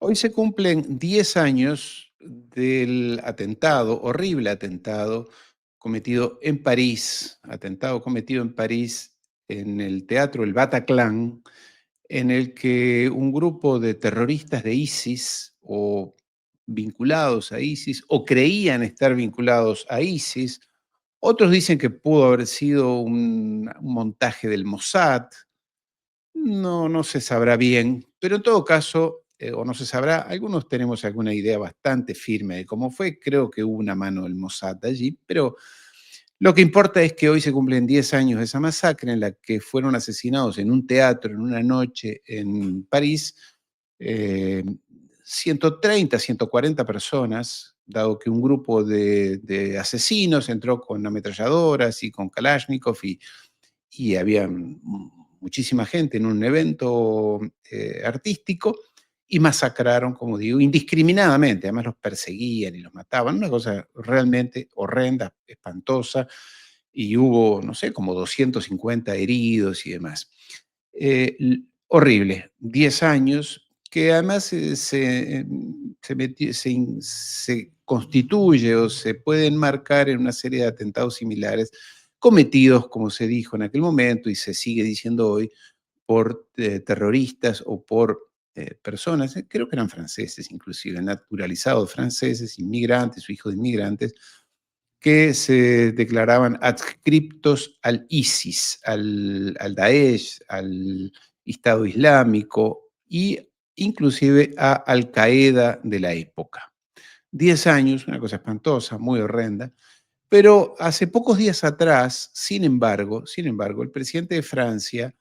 Hoy se cumplen 10 años del atentado, horrible atentado cometido en París en el teatro El Bataclan, en el que un grupo de terroristas de ISIS o vinculados a ISIS o creían estar vinculados a ISIS, otros dicen que pudo haber sido un montaje del Mossad. No se sabrá bien, pero en todo caso, o no se sabrá, algunos tenemos alguna idea bastante firme de cómo fue. Creo que hubo una mano del Mossad allí, pero lo que importa es que hoy se cumplen 10 años de esa masacre en la que fueron asesinados en un teatro en una noche en París, eh, 130, 140 personas, dado que un grupo de asesinos entró con ametralladoras y con Kalashnikov y había muchísima gente en un evento artístico y masacraron, como digo, indiscriminadamente. Además los perseguían y los mataban. Una cosa realmente horrenda, espantosa. Y hubo, no sé, como 250 heridos y demás. Horrible. 10 años que además se constituye o se puede enmarcar en una serie de atentados similares cometidos, como se dijo en aquel momento y se sigue diciendo hoy, por terroristas o por personas, creo que eran franceses inclusive, naturalizados franceses, inmigrantes o hijos de inmigrantes, que se declaraban adscriptos al ISIS, al Daesh, al Estado Islámico y inclusive a Al Qaeda de la época. 10 años, una cosa espantosa, muy horrenda, pero hace pocos días atrás, sin embargo, el presidente de Francia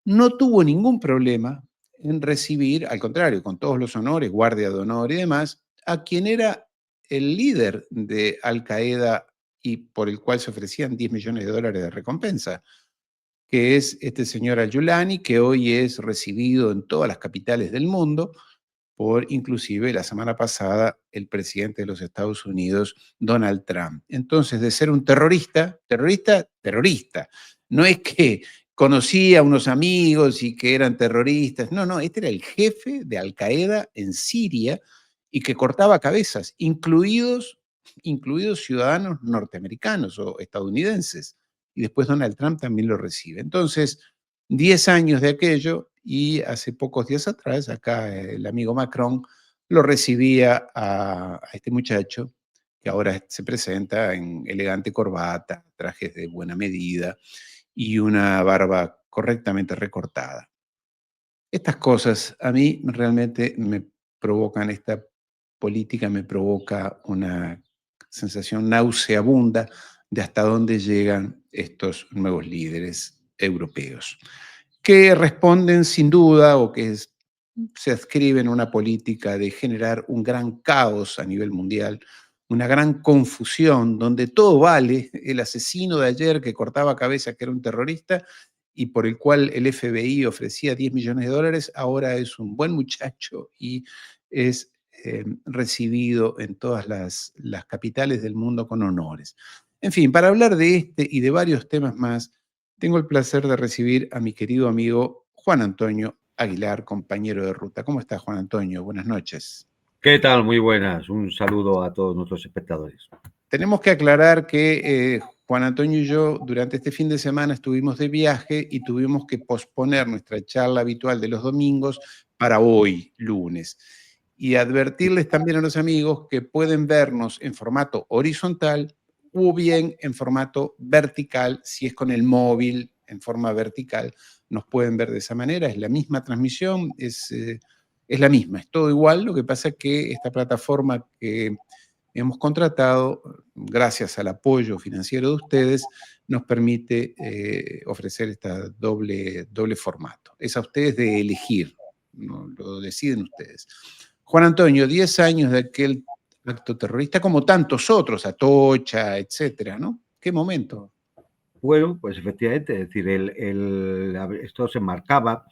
no tuvo ningún problema en recibir, al contrario, con todos los honores, guardia de honor y demás, a quien era el líder de Al Qaeda y por el cual se ofrecían 10 millones de dólares de recompensa, que es este señor Al-Yulani, que hoy es recibido en todas las capitales del mundo por inclusive la semana pasada el presidente de los Estados Unidos, Donald Trump. Entonces, de ser un terrorista. No es que conocía a unos amigos y que eran terroristas. No, este era el jefe de Al Qaeda en Siria y que cortaba cabezas, incluidos ciudadanos norteamericanos o estadounidenses. Y después Donald Trump también lo recibe. Entonces, 10 años de aquello y hace pocos días atrás, acá el amigo Macron lo recibía a este muchacho que ahora se presenta en elegante corbata, trajes de buena medida y una barba correctamente recortada. Estas cosas a mí realmente me provocan, esta política me provoca una sensación nauseabunda de hasta dónde llegan estos nuevos líderes europeos, que responden sin duda o que se adscriben a una política de generar un gran caos a nivel mundial, una gran confusión donde todo vale. El asesino de ayer que cortaba cabeza, que era un terrorista, y por el cual el FBI ofrecía 10 millones de dólares, ahora es un buen muchacho y es recibido en todas las capitales del mundo con honores. En fin, para hablar de este y de varios temas más, tengo el placer de recibir a mi querido amigo Juan Antonio Aguilar, compañero de ruta. ¿Cómo estás, Juan Antonio? Buenas noches. ¿Qué tal? Muy buenas. Un saludo a todos nuestros espectadores. Tenemos que aclarar que Juan Antonio y yo durante este fin de semana estuvimos de viaje y tuvimos que posponer nuestra charla habitual de los domingos para hoy, lunes. Y advertirles también a los amigos que pueden vernos en formato horizontal o bien en formato vertical, si es con el móvil en forma vertical, nos pueden ver de esa manera. Es la misma transmisión, es la misma, es todo igual. Lo que pasa es que esta plataforma que hemos contratado, gracias al apoyo financiero de ustedes, nos permite ofrecer este doble formato. Es a ustedes de elegir, ¿no? Lo deciden ustedes. Juan Antonio, 10 años de aquel acto terrorista, como tantos otros, Atocha, etcétera, ¿no? ¿Qué momento? Bueno, pues efectivamente, es decir, esto se marcaba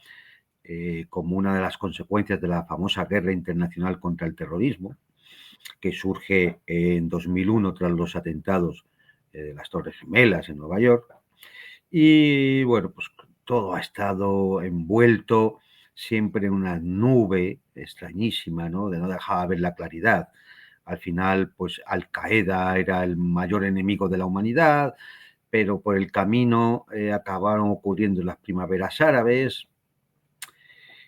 como una de las consecuencias de la famosa guerra internacional contra el terrorismo, que surge en 2001 tras los atentados de las Torres Gemelas en Nueva York. Y bueno, pues todo ha estado envuelto siempre en una nube extrañísima, ¿no? De no dejar ver la claridad. Al final, pues Al-Qaeda era el mayor enemigo de la humanidad, pero por el camino acabaron ocurriendo las primaveras árabes.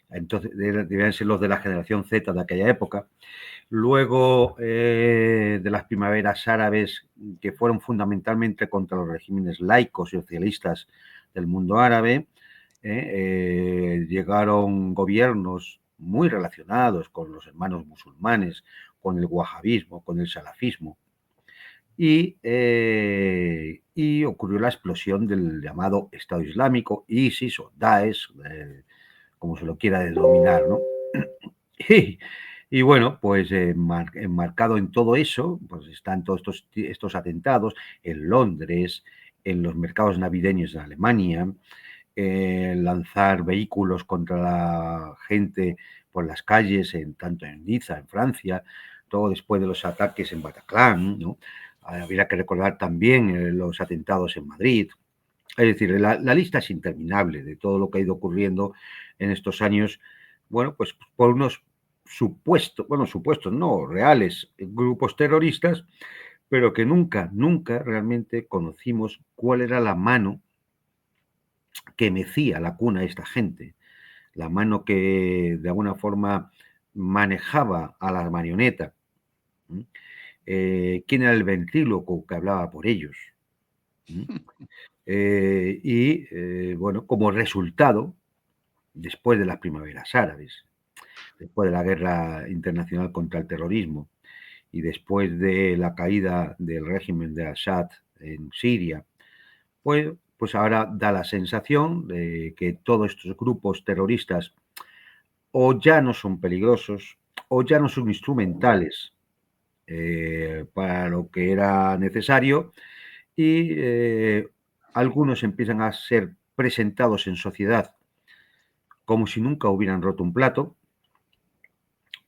Entonces, debían ser los de la generación Z de aquella época. Luego de las primaveras árabes, que fueron fundamentalmente contra los regímenes laicos y socialistas del mundo árabe, llegaron gobiernos muy relacionados con los hermanos musulmanes, con el wahabismo, con el salafismo, y ocurrió la explosión del llamado Estado Islámico, ISIS o Daesh, como se lo quiera denominar, ¿no? Y bueno, pues enmarcado en todo eso, pues están todos estos atentados en Londres, en los mercados navideños de Alemania, lanzar vehículos contra la gente por las calles, tanto en Niza, en Francia, todo después de los ataques en Bataclan, ¿no? Habría que recordar también los atentados en Madrid. Es decir, la lista es interminable de todo lo que ha ido ocurriendo en estos años, bueno, pues por unos supuestos no, reales grupos terroristas, pero que nunca realmente conocimos cuál era la mano que mecía la cuna a esta gente, la mano que de alguna forma manejaba a la marioneta. ¿Quién era el ventríloco que hablaba por ellos? Bueno, como resultado, después de las primaveras árabes, después de la guerra internacional contra el terrorismo y después de la caída del régimen de Assad en Siria, pues ahora da la sensación de que todos estos grupos terroristas o ya no son peligrosos o ya no son instrumentales para lo que era necesario, y algunos empiezan a ser presentados en sociedad como si nunca hubieran roto un plato,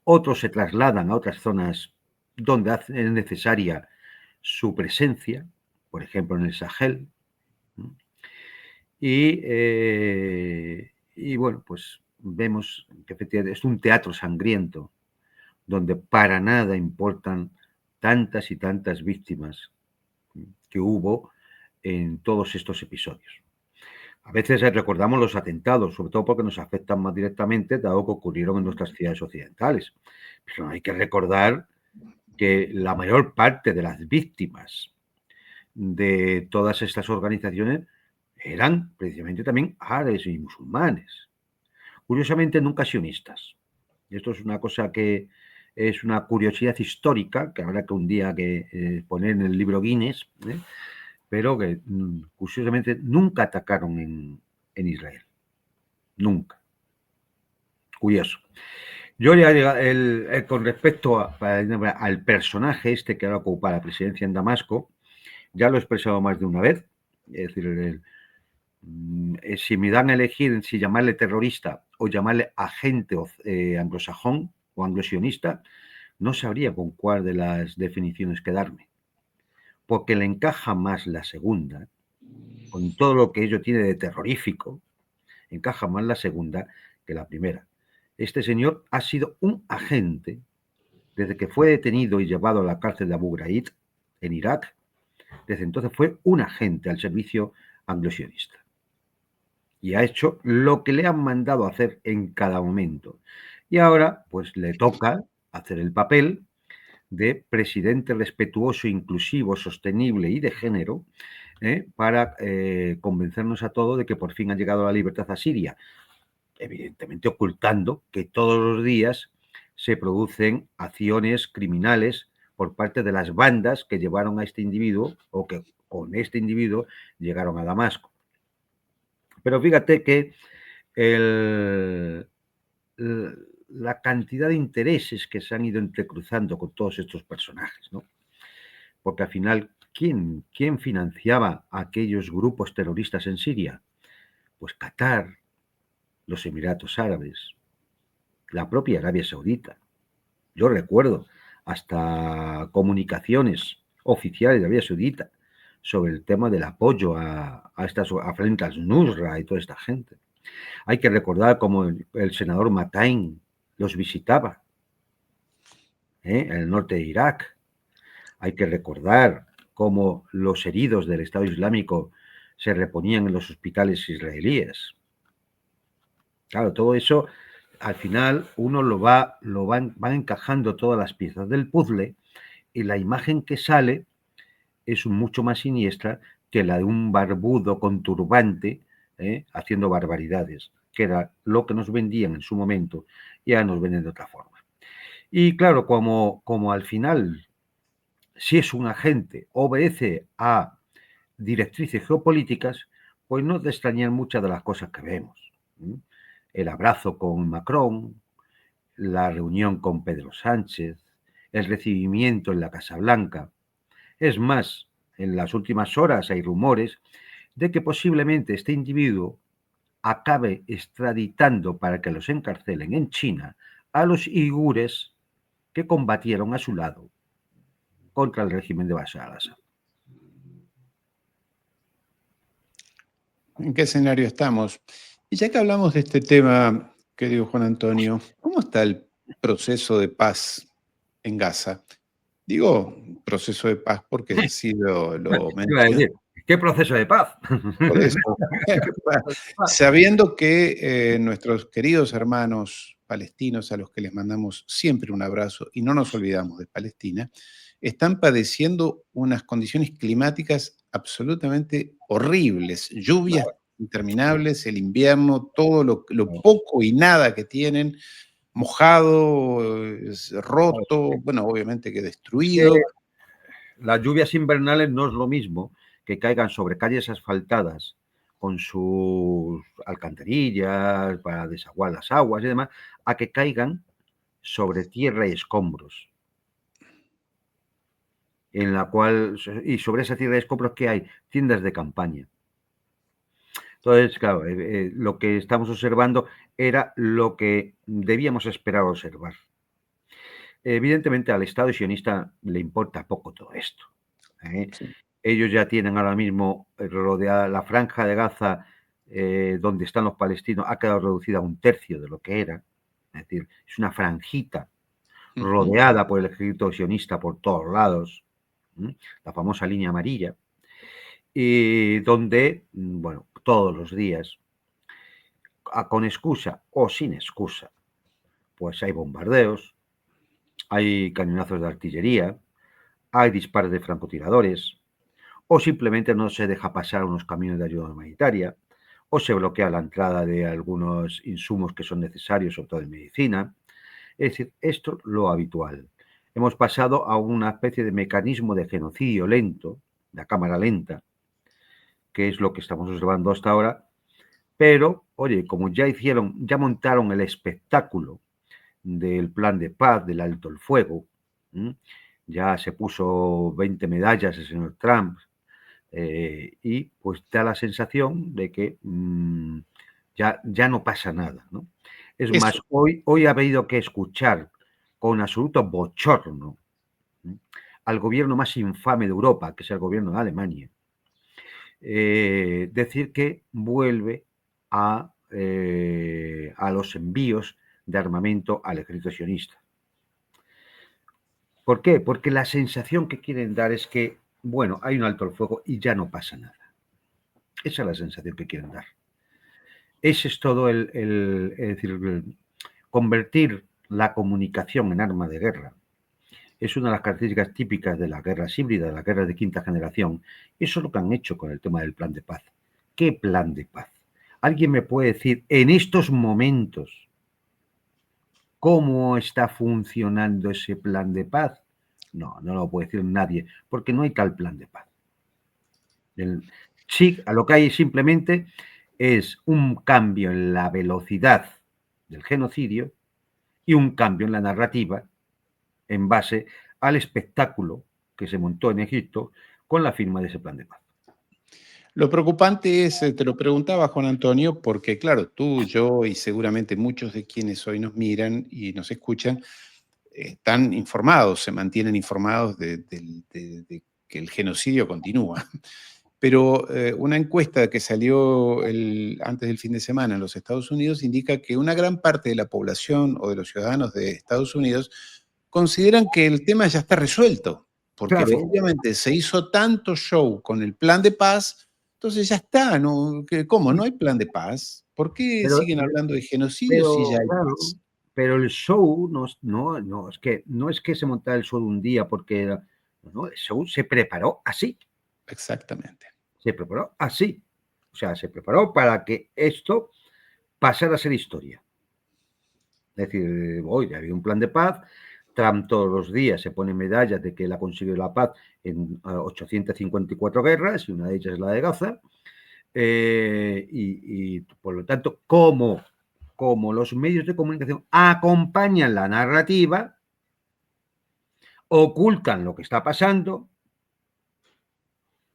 otros se trasladan a otras zonas donde es necesaria su presencia, por ejemplo en el Sahel, y bueno, pues vemos que efectivamente es un teatro sangriento donde para nada importan tantas y tantas víctimas que hubo en todos estos episodios. A veces recordamos los atentados, sobre todo porque nos afectan más directamente, dado que ocurrieron en nuestras ciudades occidentales. Pero hay que recordar que la mayor parte de las víctimas de todas estas organizaciones eran precisamente también árabes y musulmanes. Curiosamente, nunca sionistas. Esto es una cosa que es una curiosidad histórica que habrá que un día poner en el libro Guinness, pero que curiosamente nunca atacaron en Israel. Nunca. Curioso. Yo ya con respecto al personaje este que ahora ocupa la presidencia en Damasco, ya lo he expresado más de una vez. Es decir, si me dan a elegir si llamarle terrorista o llamarle agente anglosajón o anglosionista, no sabría con cuál de las definiciones quedarme, porque le encaja más la segunda, con todo lo que ello tiene de terrorífico, encaja más la segunda que la primera. Este señor ha sido un agente desde que fue detenido y llevado a la cárcel de Abu Ghraib en Irak. Desde entonces fue un agente al servicio anglosionista y ha hecho lo que le han mandado hacer en cada momento. Y ahora, pues le toca hacer el papel de presidente respetuoso, inclusivo, sostenible y de género, para convencernos a todos de que por fin ha llegado la libertad a Siria, evidentemente ocultando que todos los días se producen acciones criminales por parte de las bandas que llevaron a este individuo o que con este individuo llegaron a Damasco. Pero fíjate que la cantidad de intereses que se han ido entrecruzando con todos estos personajes, ¿no? Porque al final, ¿quién financiaba a aquellos grupos terroristas en Siria? Pues Qatar, los Emiratos Árabes, la propia Arabia Saudita. Yo recuerdo hasta comunicaciones oficiales de Arabia Saudita sobre el tema del apoyo frente al Nusra y toda esta gente. Hay que recordar cómo el senador Matain los visitaba en el norte de Irak. Hay que recordar cómo los heridos del Estado Islámico se reponían en los hospitales israelíes. Claro, todo eso, al final, uno va encajando todas las piezas del puzzle y la imagen que sale es mucho más siniestra que la de un barbudo con turbante haciendo barbaridades, que era lo que nos vendían en su momento y ahora nos venden de otra forma. Y claro, como al final, si es un agente, obedece a directrices geopolíticas, pues no te extrañan muchas de las cosas que vemos. El abrazo con Macron, la reunión con Pedro Sánchez, el recibimiento en la Casa Blanca. Es más, en las últimas horas hay rumores de que posiblemente este individuo acabe extraditando para que los encarcelen en China a los uigures que combatieron a su lado contra el régimen de Bashar al-Assad. ¿En qué escenario estamos? Y ya que hablamos de este tema, querido Juan Antonio, ¿cómo está el proceso de paz en Gaza? Digo proceso de paz porque así lo Iba a menciono. decir, ¿qué proceso de paz? Por eso, sabiendo que nuestros queridos hermanos palestinos, a los que les mandamos siempre un abrazo y no nos olvidamos de Palestina, están padeciendo unas condiciones climáticas absolutamente horribles, lluvias interminables, el invierno, todo lo poco y nada que tienen, mojado, roto, bueno, obviamente que destruido. Las lluvias invernales no es lo mismo que caigan sobre calles asfaltadas con sus alcantarillas para desaguar las aguas y demás, a que caigan sobre tierra y escombros. En la cual, y sobre esa tierra y escombros, ¿qué hay? Tiendas de campaña. Entonces, claro, lo que estamos observando era lo que debíamos esperar observar. Evidentemente al Estado sionista le importa poco todo esto. Sí. Ellos ya tienen ahora mismo rodeada la franja de Gaza, donde están los palestinos, ha quedado reducida a 1/3 de lo que era. Es decir, es una franjita rodeada por el ejército sionista por todos lados, la famosa línea amarilla, y donde, bueno, todos los días, con excusa o sin excusa, pues hay bombardeos, hay cañonazos de artillería, hay disparos de francotiradores, o simplemente no se deja pasar unos camiones de ayuda humanitaria, o se bloquea la entrada de algunos insumos que son necesarios, sobre todo en medicina. Es decir, esto es lo habitual. Hemos pasado a una especie de mecanismo de genocidio lento, de cámara lenta, que es lo que estamos observando hasta ahora, pero, oye, como ya montaron el espectáculo del plan de paz, del alto el fuego, ya se puso 20 medallas el señor Trump, y pues da la sensación de que ya no pasa nada, ¿no? Es más, Eso. hoy ha habido que escuchar con absoluto bochorno al gobierno más infame de Europa, que es el gobierno de Alemania, decir que vuelve a los envíos de armamento al ejército sionista. ¿Por qué? Porque la sensación que quieren dar es que, bueno, hay un alto el fuego y ya no pasa nada. Esa es la sensación que quieren dar. Ese es todo es decir, convertir la comunicación en arma de guerra. Es una de las características típicas de las guerras híbridas, de las guerras de quinta generación. Eso es lo que han hecho con el tema del plan de paz. ¿Qué plan de paz? ¿Alguien me puede decir en estos momentos cómo está funcionando ese plan de paz? No, no lo puede decir nadie, porque no hay tal plan de paz. Sí, a lo que hay simplemente es un cambio en la velocidad del genocidio y un cambio en la narrativa en base al espectáculo que se montó en Egipto con la firma de ese plan de paz. Lo preocupante es, te lo preguntaba Juan Antonio, porque claro, tú, yo y seguramente muchos de quienes hoy nos miran y nos escuchan están informados, se mantienen informados de que el genocidio continúa. pero una encuesta que salió antes del fin de semana en los Estados Unidos indica que una gran parte de la población o de los ciudadanos de Estados Unidos consideran que el tema ya está resuelto, porque Claro, efectivamente se hizo tanto show con el plan de paz, entonces ya está, ¿no? ¿Cómo? ¿No hay plan de paz? ¿Por qué pero, siguen hablando de genocidio si ya pero hay claro, paz? pero el show no es que se montara el show de un día, porque no, el show se preparó así, Exactamente. se preparó así. O sea, se preparó para que esto pasara a ser historia. Es decir, hoy había un plan de paz. Trump todos los días se pone medallas de que él ha conseguido la paz en 854 guerras, y una de ellas es la de Gaza. Y por lo tanto, como los medios de comunicación acompañan la narrativa, ocultan lo que está pasando,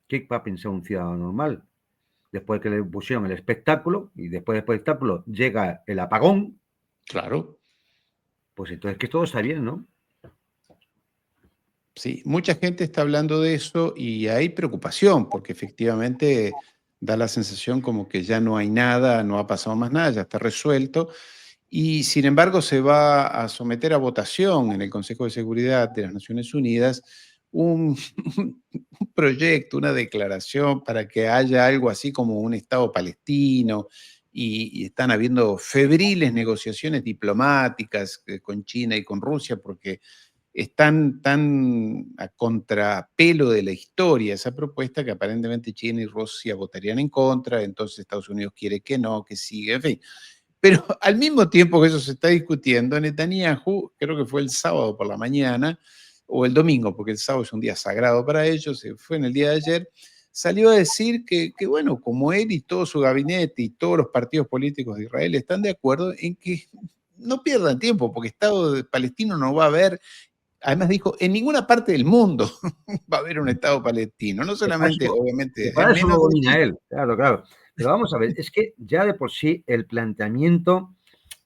¿qué va a pensar un ciudadano normal? Después que le pusieron el espectáculo y después del espectáculo llega el apagón, Claro. pues entonces que todo está bien, ¿no? Sí, mucha gente está hablando de eso y hay preocupación porque efectivamente da la sensación como que ya no hay nada, no ha pasado más nada, ya está resuelto. Y sin embargo se va a someter a votación en el Consejo de Seguridad de las Naciones Unidas un, un proyecto, una declaración para que haya algo así como un Estado palestino y están habiendo febriles negociaciones diplomáticas con China y con Rusia porque están tan a contrapelo de la historia esa propuesta que aparentemente China y Rusia votarían en contra, entonces Estados Unidos quiere que no, que siga, en fin. Pero al mismo tiempo que eso se está discutiendo, Netanyahu, creo que fue el sábado por la mañana, o el domingo, porque el sábado es un día sagrado para ellos, fue en el día de ayer, salió a decir que, bueno, como él y todo su gabinete y todos los partidos políticos de Israel están de acuerdo en que no pierdan tiempo, porque Estado palestino no va a haber. Además dijo, en ninguna parte del mundo va a haber un Estado palestino, no Que para solamente, eso, que obviamente, para eso lo menos domina Egipto. él, claro, claro. Pero vamos a ver, es que ya de por sí el planteamiento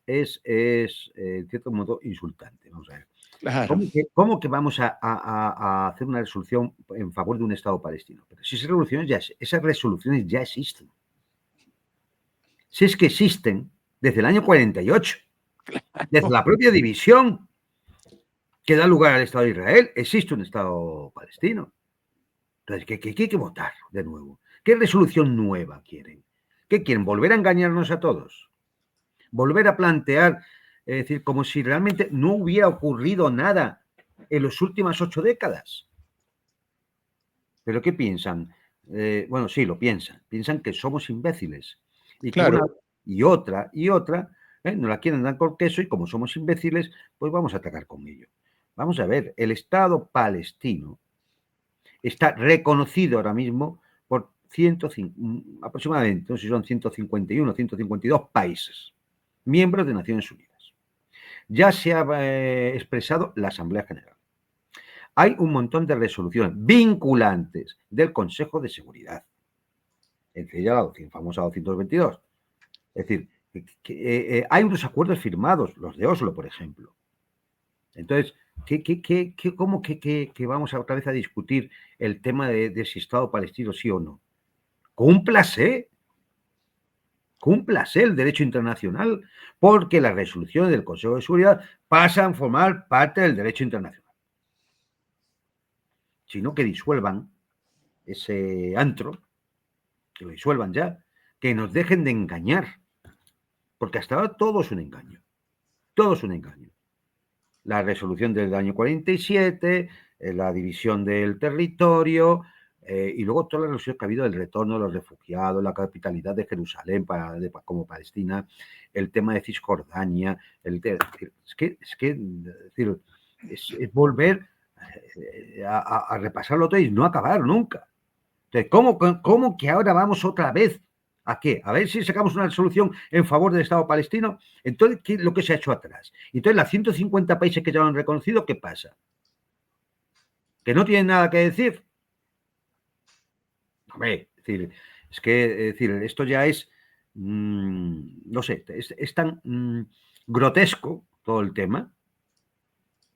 es en cierto modo, insultante. Vamos a ver. Claro, ¿Cómo que vamos a hacer una resolución en favor de un Estado palestino? Pero si esas resoluciones ya existen. Si es que existen desde el año 48, desde la propia división que da lugar al Estado de Israel, existe un Estado palestino. Entonces, ¿qué hay que votar de nuevo? ¿Qué resolución nueva quieren? ¿Qué quieren? ¿Volver a engañarnos a todos? ¿Volver a plantear, es decir, como si realmente no hubiera ocurrido nada en las últimas 8 décadas? ¿Pero qué piensan? Bueno, sí, lo piensan. Piensan que somos imbéciles y que una claro. y otra nos la quieren dar con queso, y como somos imbéciles, pues vamos a atacar con ello. Vamos a ver, el Estado palestino está reconocido ahora mismo por aproximadamente, no sé si son 151 o 152 países, miembros de Naciones Unidas. Ya se ha expresado la Asamblea General. Hay un montón de resoluciones vinculantes del Consejo de Seguridad, entre ellas la famosa 222. Es decir, hay unos acuerdos firmados, los de Oslo, por ejemplo. Entonces, ¿cómo que vamos otra vez a discutir el tema de si Estado palestino sí o no? Cúmplase, cúmplase el derecho internacional, porque las resoluciones del Consejo de Seguridad pasan a formar parte del derecho internacional. Sino que disuelvan ese antro, que lo disuelvan ya, que nos dejen de engañar, porque hasta ahora todo es un engaño, todo es un engaño. La resolución del año 47, la división del territorio, y luego toda la resolución que ha habido del retorno de los refugiados, la capitalidad de Jerusalén como Palestina, el tema de Cisjordania, es volver a repasarlo todo y no acabar nunca. Entonces, ¿cómo que ahora vamos otra vez? ¿A qué? A ver si sacamos una resolución en favor del Estado palestino. Entonces, ¿qué es lo que se ha hecho atrás? Entonces, las 150 países que ya lo han reconocido, ¿qué pasa? ¿Que no tienen nada que decir? Hombre, es decir, esto ya es, no sé, es tan grotesco todo el tema,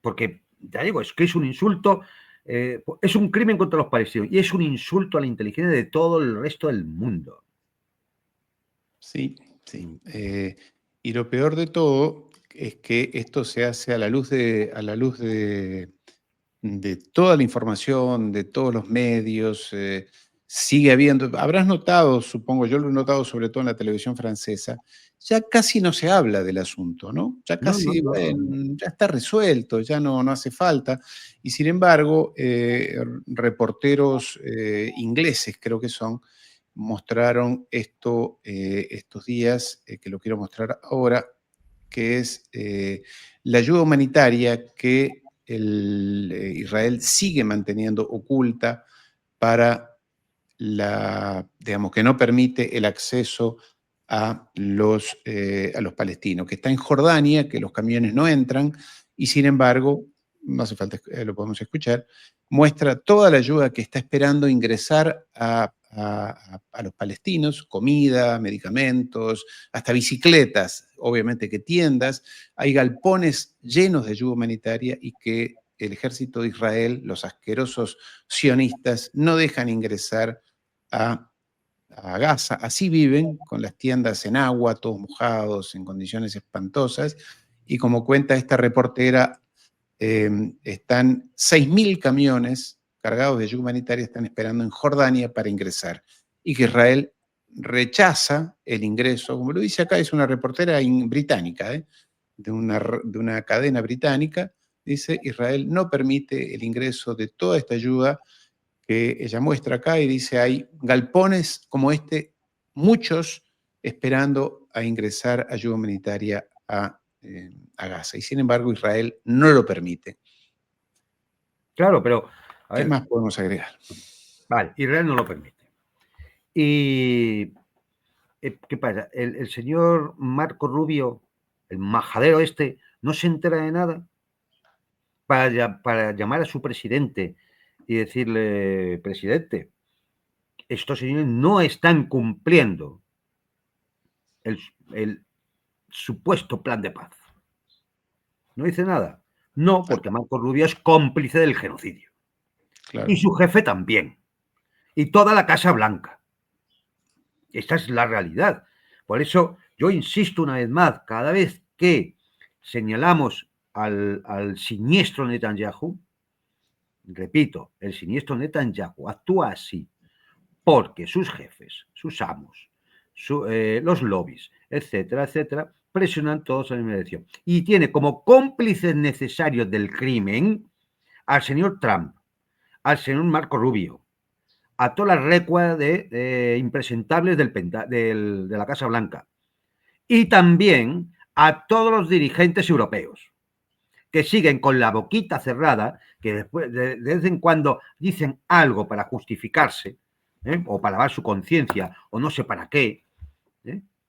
porque, ya digo, es que es un insulto es un crimen contra los palestinos y es un insulto a la inteligencia de todo el resto del mundo. Sí, sí. Y lo peor de todo es que esto se hace a la luz de toda la información, de todos los medios. Sigue habiendo, habrás notado, supongo, yo lo he notado sobre todo en la televisión francesa, ya casi no se habla del asunto, ¿no? Ya No, no, casi, no. bueno, ya está resuelto, ya no hace falta. Y sin embargo, reporteros ingleses, creo que son, mostraron esto estos días, que lo quiero mostrar ahora, que es la ayuda humanitaria que Israel sigue manteniendo oculta para digamos, que no permite el acceso a los palestinos, que está en Jordania, que los camiones no entran, y sin embargo, no hace falta, lo podemos escuchar, muestra toda la ayuda que está esperando ingresar a los palestinos, comida, medicamentos, hasta bicicletas, obviamente que tiendas. Hay galpones llenos de ayuda humanitaria y que el ejército de Israel, los asquerosos sionistas, no dejan ingresar a, a Gaza. Así viven, con las tiendas en agua, todos mojados, en condiciones espantosas. Y como cuenta esta reportera, están 6.000 camiones cargados de ayuda humanitaria, están esperando en Jordania para ingresar. Y que Israel rechaza el ingreso, como lo dice acá, es una reportera británica, de una cadena británica, dice: Israel no permite el ingreso de toda esta ayuda que ella muestra acá, y dice: hay galpones como este, muchos, esperando a ingresar ayuda humanitaria a Gaza. Y sin embargo, Israel no lo permite. Claro, pero, a ¿Qué ver, más podemos agregar? vale, Israel no lo permite. Y, ¿qué pasa? El señor Marco Rubio, el majadero este, no se entera de nada para llamar a su presidente y decirle: presidente, estos señores no están cumpliendo el supuesto plan de paz. No dice nada. No, porque Marco Rubio es cómplice del genocidio. Y Claro. su jefe también. Y toda la Casa Blanca. Esta es la realidad. Por eso yo insisto una vez más, cada vez que señalamos al siniestro Netanyahu, repito, el siniestro Netanyahu actúa así porque sus jefes, sus amos, los lobbies, etcétera, etcétera, presionan todos en la misma dirección. Y tiene como cómplices necesarios del crimen al señor Trump, al señor Marco Rubio, a toda la recua de impresentables de la Casa Blanca y también a todos los dirigentes europeos que siguen con la boquita cerrada, que después de vez en cuando dicen algo para justificarse, o para lavar su conciencia, o no sé para qué.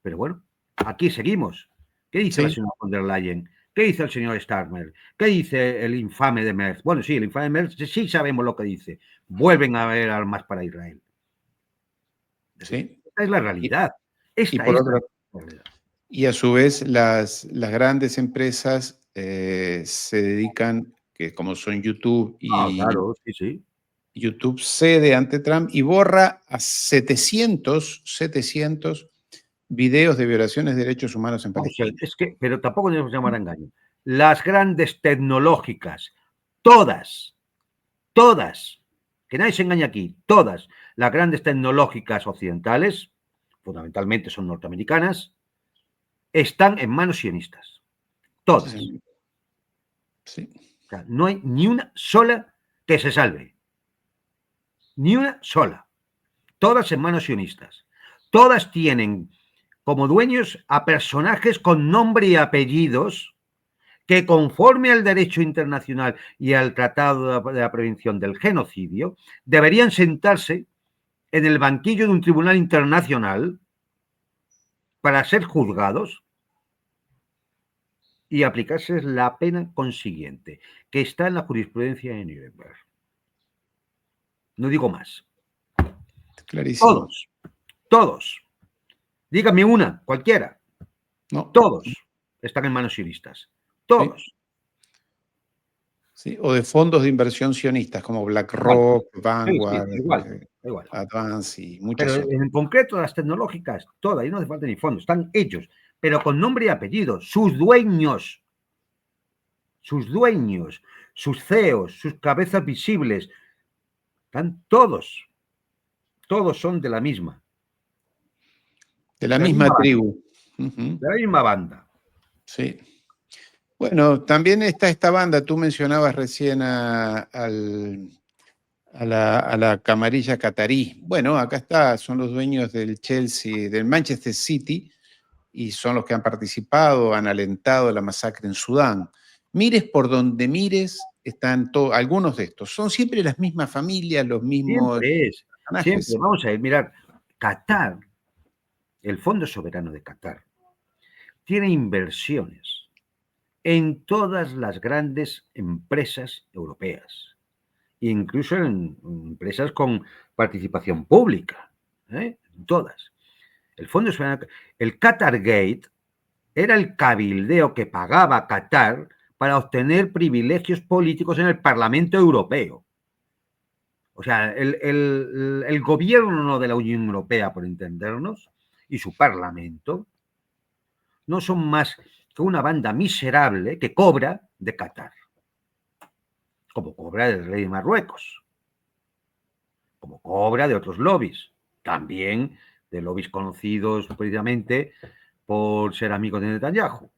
Pero bueno, aquí seguimos. ¿Qué dice la Sí, señora von der Leyen? ¿Qué dice el señor Starmer? ¿Qué dice el infame de Merz? Bueno, sí, el infame de Merz sí sabemos lo que dice. Vuelven a haber armas para Israel. sí. Esta es la Y, realidad. y Esta por es otra, la realidad. y a su vez, las grandes empresas se dedican, que como son YouTube, Ah, y claro, sí, sí. YouTube cede ante Trump y borra a 700 videos de violaciones de derechos humanos en Vamos a ver, Palestina. es que, pero tampoco debemos llamar a engaño. Las grandes tecnológicas, todas, todas, que nadie se engañe aquí, todas las grandes tecnológicas occidentales, fundamentalmente son norteamericanas, están en manos sionistas. Sí, Todas. señor. Sí. O sea, no hay ni una sola que se salve. Ni una sola. Todas en manos sionistas. Todas tienen como dueños a personajes con nombre y apellidos que, conforme al derecho internacional y al Tratado de la Prevención del Genocidio, deberían sentarse en el banquillo de un tribunal internacional para ser juzgados y aplicarse la pena consiguiente, que está en la jurisprudencia de Nuremberg. No digo más. Clarísimo. Todos, todos. Dígame una, cualquiera. No. Todos están en manos sionistas. Sí. Todos. Sí, o de fondos de inversión sionistas como Igual. BlackRock, Sí, sí, Vanguard, igual, igual. Advance y Pero muchos otros. en concreto las tecnológicas, todas, y no hace falta ni fondos, están ellos, pero con nombre y apellido, sus dueños, sus CEOs, sus cabezas visibles, están todos son de la misma banda, Tribu. Ujú, de la misma banda. sí. Bueno, también está esta banda, tú mencionabas recién a la camarilla catarí. Bueno, acá está, son los dueños del Chelsea, del Manchester City, y son los que han participado, han alentado la masacre en Sudán. Mires por donde mires, están algunos de estos. Son siempre las mismas familias, los mismos Siempre, personajes. vamos a ver, mirar, Qatar, el Fondo Soberano de Qatar, tiene inversiones en todas las grandes empresas europeas, incluso en empresas con participación pública, todas. El Fondo Soberano, el Qatar Gate era el cabildeo que pagaba Qatar para obtener privilegios políticos en el Parlamento Europeo. O sea, el gobierno de la Unión Europea, por entendernos, y su Parlamento, no son más que una banda miserable que cobra de Qatar, como cobra del rey de Marruecos, como cobra de otros lobbies, también de lobbies conocidos precisamente por ser amigos de Netanyahu.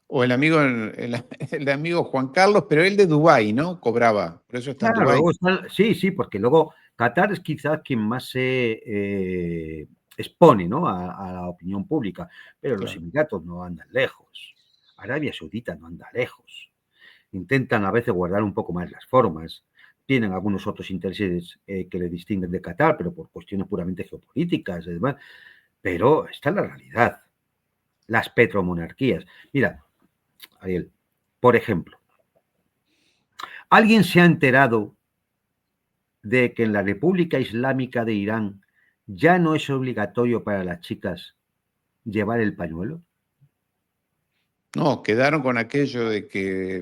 O el amigo Juan Carlos, pero él de Dubái, ¿no? Cobraba, por eso está en Claro, Dubái. luego está, sí, porque luego Qatar es quizás quien más se expone, ¿no? A la opinión pública, pero los Claro. Emiratos no andan lejos, Arabia Saudita no anda lejos, intentan a veces guardar un poco más las formas, tienen algunos otros intereses que le distinguen de Qatar, pero por cuestiones puramente geopolíticas y demás, pero está en la realidad, las petromonarquías. Mira, Ariel, por ejemplo, ¿alguien se ha enterado de que en la República Islámica de Irán ya no es obligatorio para las chicas llevar el pañuelo? No, quedaron con aquello de que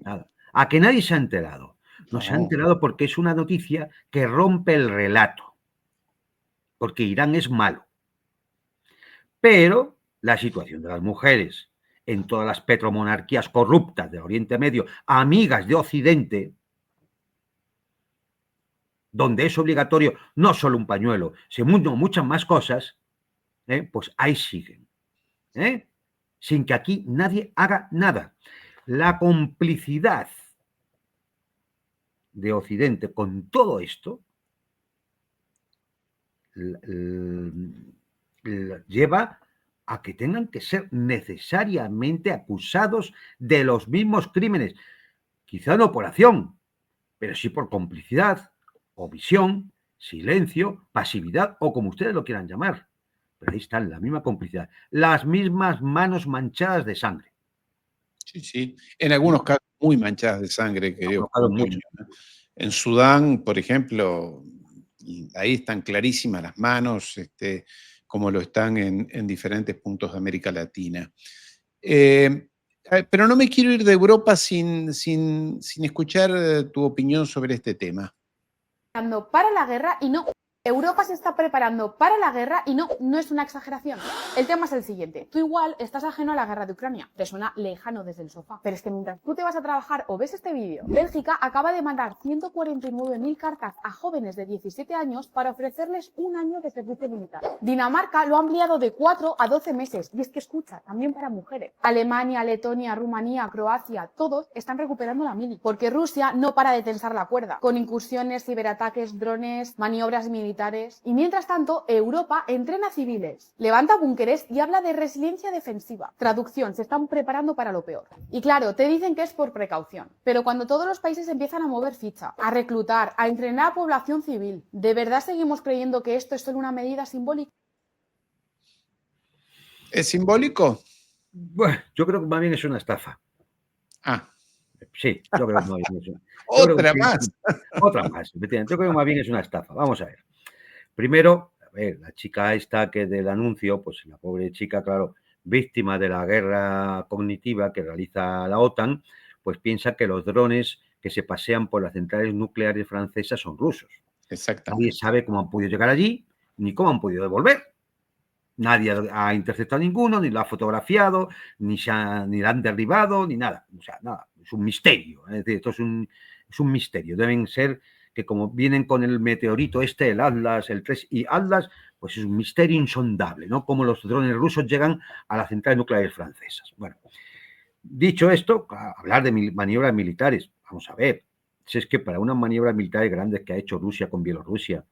Nada. A que nadie se ha enterado. No se ha no, enterado porque es una noticia que rompe el relato, porque Irán es malo. Pero la situación de las mujeres en todas las petromonarquías corruptas del Oriente Medio, amigas de Occidente, donde es obligatorio no solo un pañuelo, sino muchas más cosas, pues ahí siguen. Sin que aquí nadie haga nada. La complicidad de Occidente con todo esto lleva a que tengan que ser necesariamente acusados de los mismos crímenes, quizá no por acción, pero sí por complicidad, omisión, silencio, pasividad o como ustedes lo quieran llamar. Pero ahí están, la misma complicidad, las mismas manos manchadas de sangre. sí, sí. En algunos casos muy manchadas de sangre, Ha querido provocado Toño, mucho. ¿no? En Sudán, por ejemplo, y ahí están clarísimas las manos, como lo están en diferentes puntos de América Latina. Pero no me quiero ir de Europa sin escuchar tu opinión sobre este tema. Para la guerra y no. Europa se está preparando para la guerra y no es una exageración. El tema es el siguiente. Tú igual estás ajeno a la guerra de Ucrania. Te suena lejano desde el sofá. Pero es que mientras tú te vas a trabajar o ves este vídeo, Bélgica acaba de mandar 149.000 cartas a jóvenes de 17 años para ofrecerles un año de servicio militar. Dinamarca lo ha ampliado de 4 a 12 meses. Y es que escucha, también para mujeres. Alemania, Letonia, Rumanía, Croacia, todos están recuperando la mili. Porque Rusia no para de tensar la cuerda. Con incursiones, ciberataques, drones, maniobras militares. Y mientras tanto, Europa entrena civiles, levanta búnkeres y habla de resiliencia defensiva. Traducción, se están preparando para lo peor. Y claro, te dicen que es por precaución. Pero cuando todos los países empiezan a mover ficha, a reclutar, a entrenar a población civil, ¿de verdad seguimos creyendo que esto es solo una medida simbólica? ¿Es simbólico? Bueno, yo creo que más bien es una estafa. Ah, Sí, yo creo que más bien es una. otra más. Otra más, efectivamente. Yo creo que más bien es una estafa. Vamos a ver. Primero, a ver, la chica esta que del anuncio, pues la pobre chica, claro, víctima de la guerra cognitiva que realiza la OTAN, pues piensa que los drones que se pasean por las centrales nucleares francesas son rusos. Nadie Exactamente. sabe cómo han podido llegar allí, ni cómo han podido devolver. Nadie ha interceptado ninguno, ni lo ha fotografiado, ni lo han derribado, ni nada. O sea, nada. Es un misterio. Es decir, esto es un misterio. Deben ser que como vienen con el meteorito el Atlas, el 3 y Atlas, pues es un misterio insondable, ¿no? Cómo los drones rusos llegan a las centrales nucleares francesas. Bueno, dicho esto, hablar de maniobras militares. Vamos a ver. Si es que para unas maniobras militares grandes que ha hecho Rusia con Bielorrusia,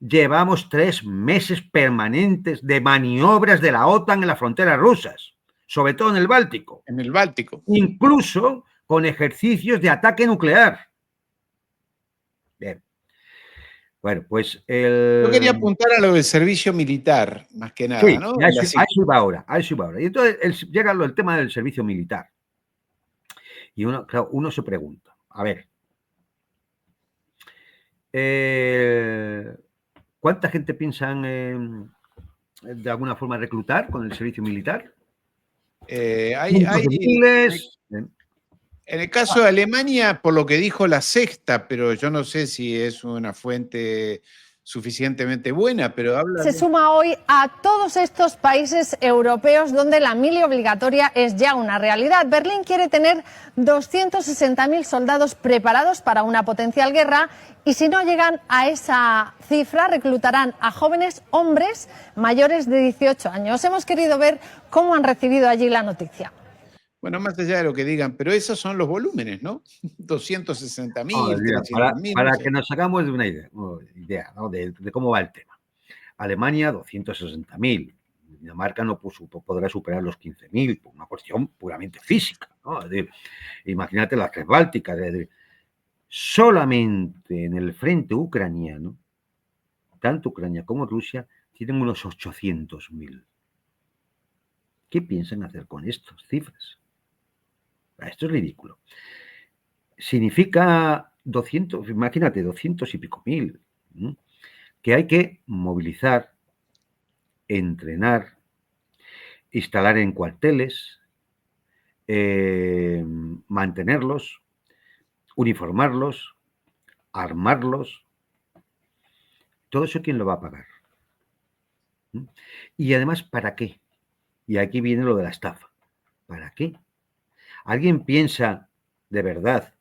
llevamos 3 meses permanentes de maniobras de la OTAN en las fronteras rusas, sobre todo en el Báltico. En el Báltico. Incluso con ejercicios de ataque nuclear. Bien. Bueno, pues Yo quería apuntar a lo del servicio militar, más que nada, sí, ¿no? a eso iba ahora. Y entonces llega el tema del servicio militar. Y uno se pregunta, a ver, ¿cuánta gente piensan de alguna forma reclutar con el servicio militar? Miles. En el caso de Alemania, por lo que dijo La Sexta, pero yo no sé si es una fuente suficientemente buena, pero habla Se suma hoy a todos estos países europeos donde la mili obligatoria es ya una realidad. Berlín quiere tener 260.000 soldados preparados para una potencial guerra y si no llegan a esa cifra reclutarán a jóvenes hombres mayores de 18 años. Hemos querido ver cómo han recibido allí la noticia. Bueno, más allá de lo que digan, pero esos son los volúmenes, ¿no? 260.000, 300.000. Para que nos hagamos de una idea, ¿no? de cómo va el tema. Alemania, 260.000. Dinamarca no podrá superar los 15.000 por una cuestión puramente física, ¿no? Es decir, imagínate las 3 bálticas. Es decir, solamente en el frente ucraniano, tanto Ucrania como Rusia, tienen unos 800.000. ¿Qué piensan hacer con estas cifras? Esto es ridículo. Significa 200, imagínate, 200 y pico mil, ¿no? Que hay que movilizar, entrenar, instalar en cuarteles, mantenerlos, uniformarlos, armarlos. Todo eso, ¿quién lo va a pagar? Y además, ¿para qué? Y aquí viene lo de la estafa. ¿Para qué? ¿Alguien piensa de verdad,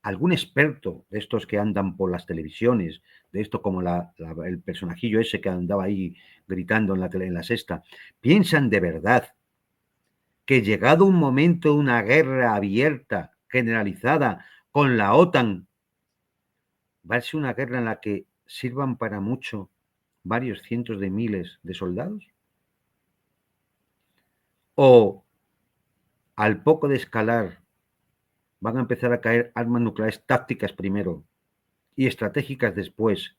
algún experto de estos que andan por las televisiones, de esto como el personajillo ese que andaba ahí gritando en la Sexta, piensan de verdad que llegado un momento de una guerra abierta, generalizada, con la OTAN, va a ser una guerra en la que sirvan para mucho varios cientos de miles de soldados? ¿O al poco de escalar van a empezar a caer armas nucleares tácticas primero y estratégicas después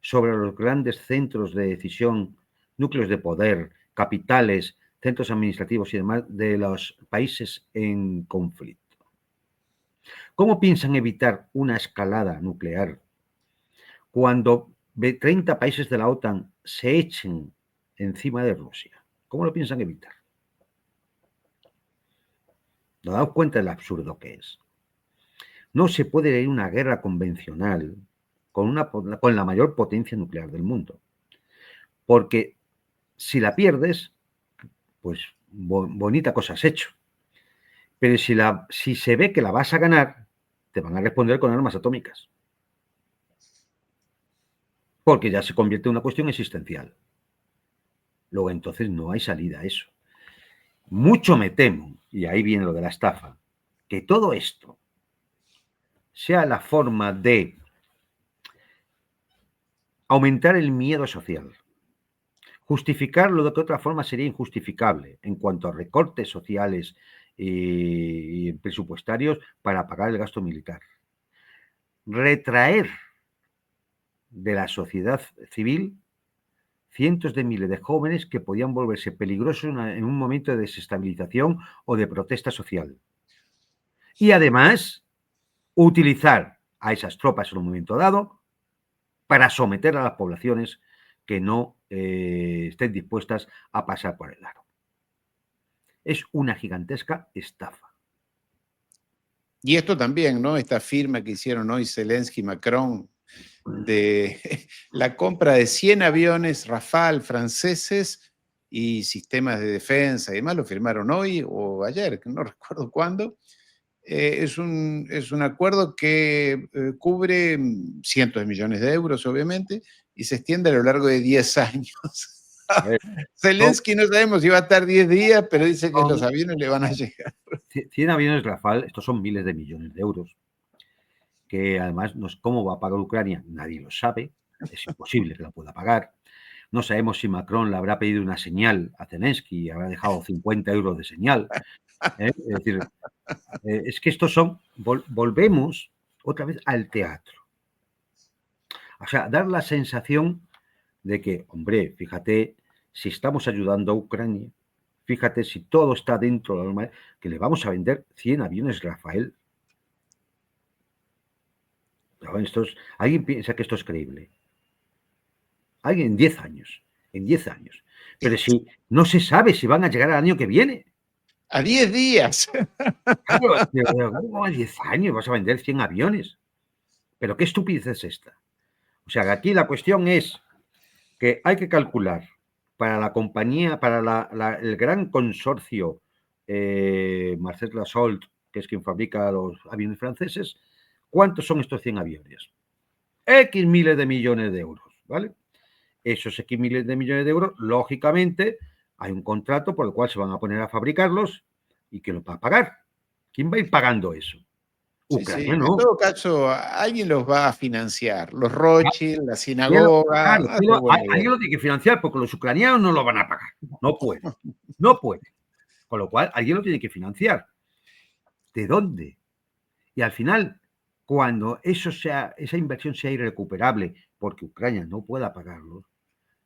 sobre los grandes centros de decisión, núcleos de poder, capitales, centros administrativos y demás de los países en conflicto? ¿Cómo piensan evitar una escalada nuclear cuando 30 países de la OTAN se echen encima de Rusia? ¿Cómo lo piensan evitar? ¿Nos damos cuenta del absurdo que es? No se puede ir a una guerra convencional con la mayor potencia nuclear del mundo. Porque si la pierdes, pues bonita cosa has hecho. Pero si se ve que la vas a ganar, te van a responder con armas atómicas. Porque ya se convierte en una cuestión existencial. Luego entonces no hay salida a eso. Mucho me temo, y ahí viene lo de la estafa, que todo esto sea la forma de aumentar el miedo social, justificar lo de que de otra forma sería injustificable en cuanto a recortes sociales y presupuestarios para pagar el gasto militar, retraer de la sociedad civil cientos de miles de jóvenes que podían volverse peligrosos en un momento de desestabilización o de protesta social. Y además, utilizar a esas tropas en un momento dado para someter a las poblaciones que no estén dispuestas a pasar por el aro. Es una gigantesca estafa. Y esto también, ¿no? Esta firma que hicieron hoy Zelensky y Macron de la compra de 100 aviones Rafale franceses y sistemas de defensa y demás, lo firmaron hoy o ayer, que no recuerdo cuándo. Es un acuerdo que cubre cientos de millones de euros, obviamente, y se extiende a lo largo de 10 años. A ver, Zelensky no sabemos si va a estar 10 días, pero dice que los son aviones le van a llegar. 100 aviones Rafale, estos son miles de millones de euros, que además no es cómo va a pagar Ucrania, nadie lo sabe, es imposible que lo pueda pagar. No sabemos si Macron le habrá pedido una señal a Zelensky y habrá dejado 50 euros de señal. Es decir, es que estos son, volvemos otra vez al teatro. O sea, dar la sensación de que, hombre, fíjate, si estamos ayudando a Ucrania, fíjate si todo está dentro de la norma, que le vamos a vender 100 aviones Rafael. ¿Alguien piensa que esto es creíble? Alguien en 10 años, en 10 años. Pero si no se sabe si van a llegar al año que viene. A 10 días. Claro, ¿cómo a 10 años vas a vender 100 aviones? Pero qué estupidez es esta. O sea, que aquí la cuestión es que hay que calcular para la compañía, para el gran consorcio Marcel Dassault, que es quien fabrica los aviones franceses, ¿cuántos son estos 100 aviones? X miles de millones de euros, ¿vale? Esos X miles de millones de euros, lógicamente, hay un contrato por el cual se van a poner a fabricarlos y que lo va a pagar. ¿Quién va a ir pagando eso? Ucrania, sí. no. En todo caso, alguien los va a financiar. Los Rothschild, la sinagoga. Claro, alguien lo tiene que financiar porque los ucranianos no lo van a pagar. No pueden. No pueden. Con lo cual, alguien lo tiene que financiar. ¿De dónde? Y al final, cuando esa inversión sea irrecuperable porque Ucrania no pueda pagarlo,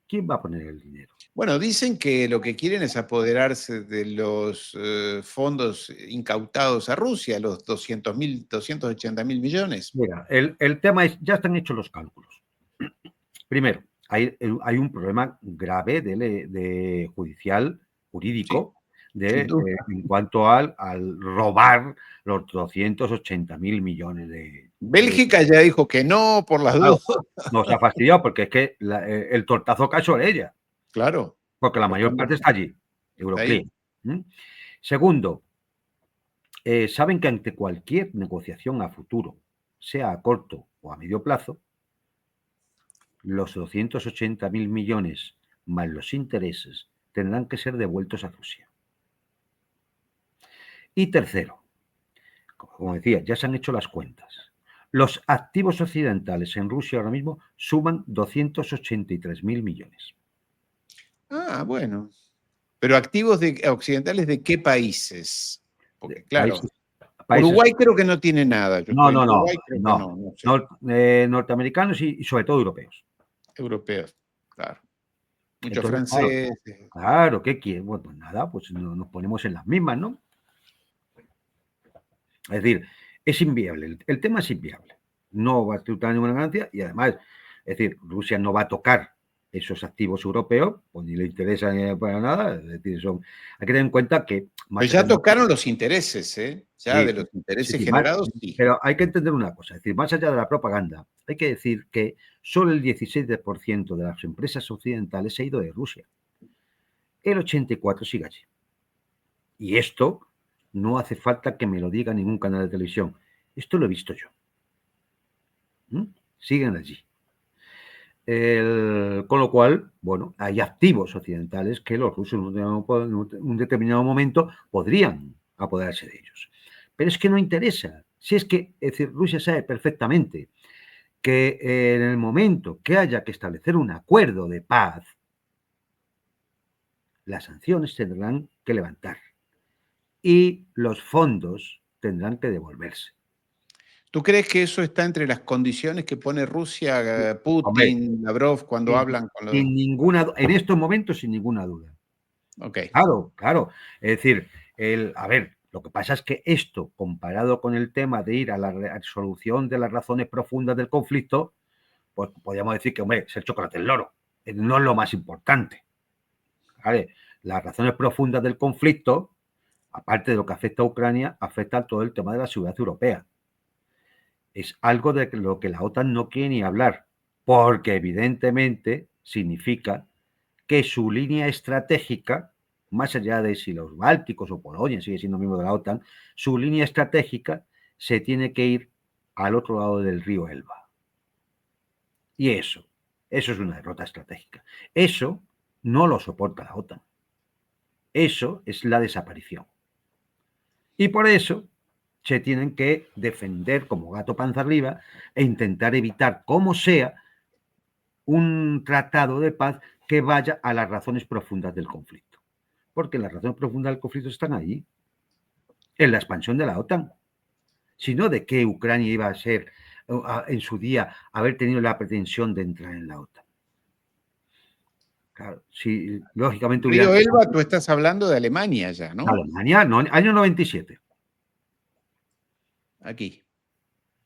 ¿quién va a poner el dinero? Bueno, dicen que lo que quieren es apoderarse de los fondos incautados a Rusia, los 280.000 millones. Mira, el tema es, ya están hechos los cálculos. Primero, hay un problema grave de judicial, jurídico, en cuanto al robar los 280.000 millones de... Bélgica ya dijo que no, por las dudas. Nos ha fastidiado porque es que el tortazo cae sobre ella. Claro. Porque la mayor parte está allí, Euroclear. Segundo, saben que ante cualquier negociación a futuro, sea a corto o a medio plazo, los 280.000 millones más los intereses tendrán que ser devueltos a Rusia. Y tercero, como decía, ya se han hecho las cuentas. Los activos occidentales en Rusia ahora mismo suman 283.000 millones. Ah, bueno. Pero activos occidentales de qué países? Porque claro, países. Uruguay creo que no tiene nada. No. No. Norteamericanos y sobre todo europeos. Europeos, claro. Muchos franceses. Claro, ¿qué quieren? Bueno, pues nada, pues nos ponemos en las mismas, ¿no? Es decir, es inviable. El tema es inviable. No va a tributar ninguna ganancia y además, es decir, Rusia no va a tocar esos activos europeos, pues ni le interesa para nada. Es decir, hay que tener en cuenta que... Pues ya tocaron los intereses, ¿eh? Ya sí, de los intereses generados, sí. Pero hay que entender una cosa, es decir, más allá de la propaganda, hay que decir que solo el 17% de las empresas occidentales se ha ido de Rusia. El 84% sigue allí. Y esto no hace falta que me lo diga ningún canal de televisión. Esto lo he visto yo. Siguen allí. Con lo cual, bueno, hay activos occidentales que los rusos en un determinado momento podrían apoderarse de ellos. Pero es que no interesa. Si es que, es decir, Rusia sabe perfectamente que en el momento que haya que establecer un acuerdo de paz, las sanciones tendrán que levantar y los fondos tendrán que devolverse. ¿Tú crees que eso está entre las condiciones que pone Rusia, Putin, Lavrov cuando hablan con los... En estos momentos, sin ninguna duda. Okay. Claro. Es decir, lo que pasa es que esto, comparado con el tema de ir a la resolución de las razones profundas del conflicto, pues podríamos decir que, hombre, es el chocolate del loro. No es lo más importante. ¿Vale? Las razones profundas del conflicto, aparte de lo que afecta a Ucrania, afecta a todo el tema de la seguridad europea. Es algo de lo que la OTAN no quiere ni hablar, porque evidentemente significa que su línea estratégica, más allá de si los bálticos o Polonia sigue siendo miembro de la OTAN, su línea estratégica se tiene que ir al otro lado del río Elba. Y eso es una derrota estratégica. Eso no lo soporta la OTAN. Eso es la desaparición. Y por eso se tienen que defender como gato panza arriba e intentar evitar, como sea, un tratado de paz que vaya a las razones profundas del conflicto. Porque las razones profundas del conflicto están ahí, en la expansión de la OTAN. Si no, ¿de qué Ucrania iba a ser en su día haber tenido la pretensión de entrar en la OTAN? Claro, si lógicamente Río Elba, tú estás hablando de Alemania ya, ¿no? Alemania, no, año 97. Aquí.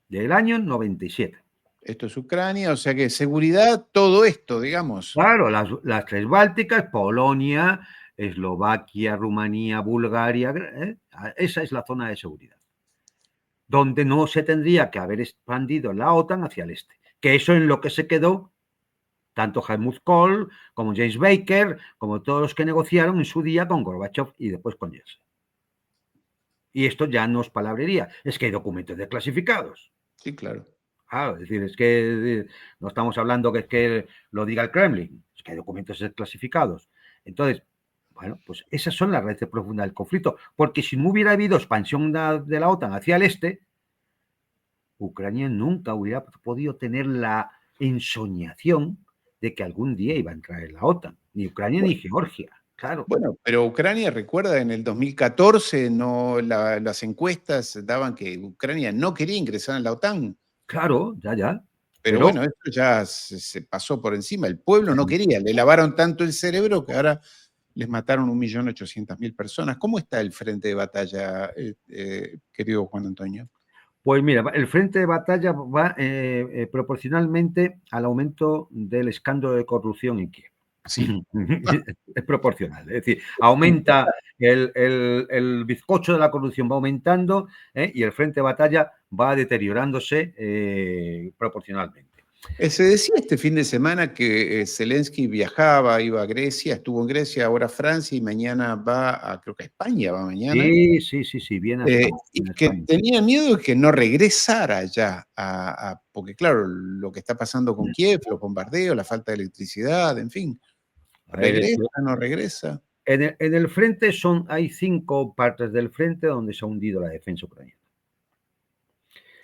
Del año 97. Esto es Ucrania, o sea que seguridad, todo esto, digamos. Claro, las tres bálticas, Polonia, Eslovaquia, Rumanía, Bulgaria, esa es la zona de seguridad, donde no se tendría que haber expandido la OTAN hacia el este, que eso en lo que se quedó tanto Helmut Kohl como James Baker, como todos los que negociaron en su día con Gorbachev y después con Yeltsin. Y esto ya no es palabrería, es que hay documentos desclasificados. Sí, claro. Claro, es decir, es que no estamos hablando que es que lo diga el Kremlin, es que hay documentos desclasificados. Entonces, bueno, pues esas son las raíces profundas del conflicto, porque si no hubiera habido expansión de la OTAN hacia el este, Ucrania nunca hubiera podido tener la ensoñación de que algún día iba a entrar en la OTAN, ni Ucrania ni Georgia. Claro. Bueno, pero Ucrania, recuerda, en el 2014 las encuestas daban que Ucrania no quería ingresar en la OTAN. Claro, ya. Pero bueno, esto ya se pasó por encima. El pueblo no quería, le lavaron tanto el cerebro que ahora les mataron 1.800.000 personas. ¿Cómo está el frente de batalla, querido Juan Antonio? Pues mira, el frente de batalla va proporcionalmente al aumento del escándalo de corrupción en Kiev. Sí. Es proporcional, es decir, aumenta el bizcocho de la corrupción, va aumentando y el frente de batalla va deteriorándose proporcionalmente. Se decía este fin de semana que Zelensky viajaba, iba a Grecia, estuvo en Grecia, ahora a Francia y mañana va creo que a España, va mañana. Sí, viene a España. Y que tenía miedo de que no regresara ya, porque claro, lo que está pasando con Kiev, los bombardeos, la falta de electricidad, en fin. ¿Regresa, no regresa? En el frente hay 5 partes del frente donde se ha hundido la defensa ucraniana.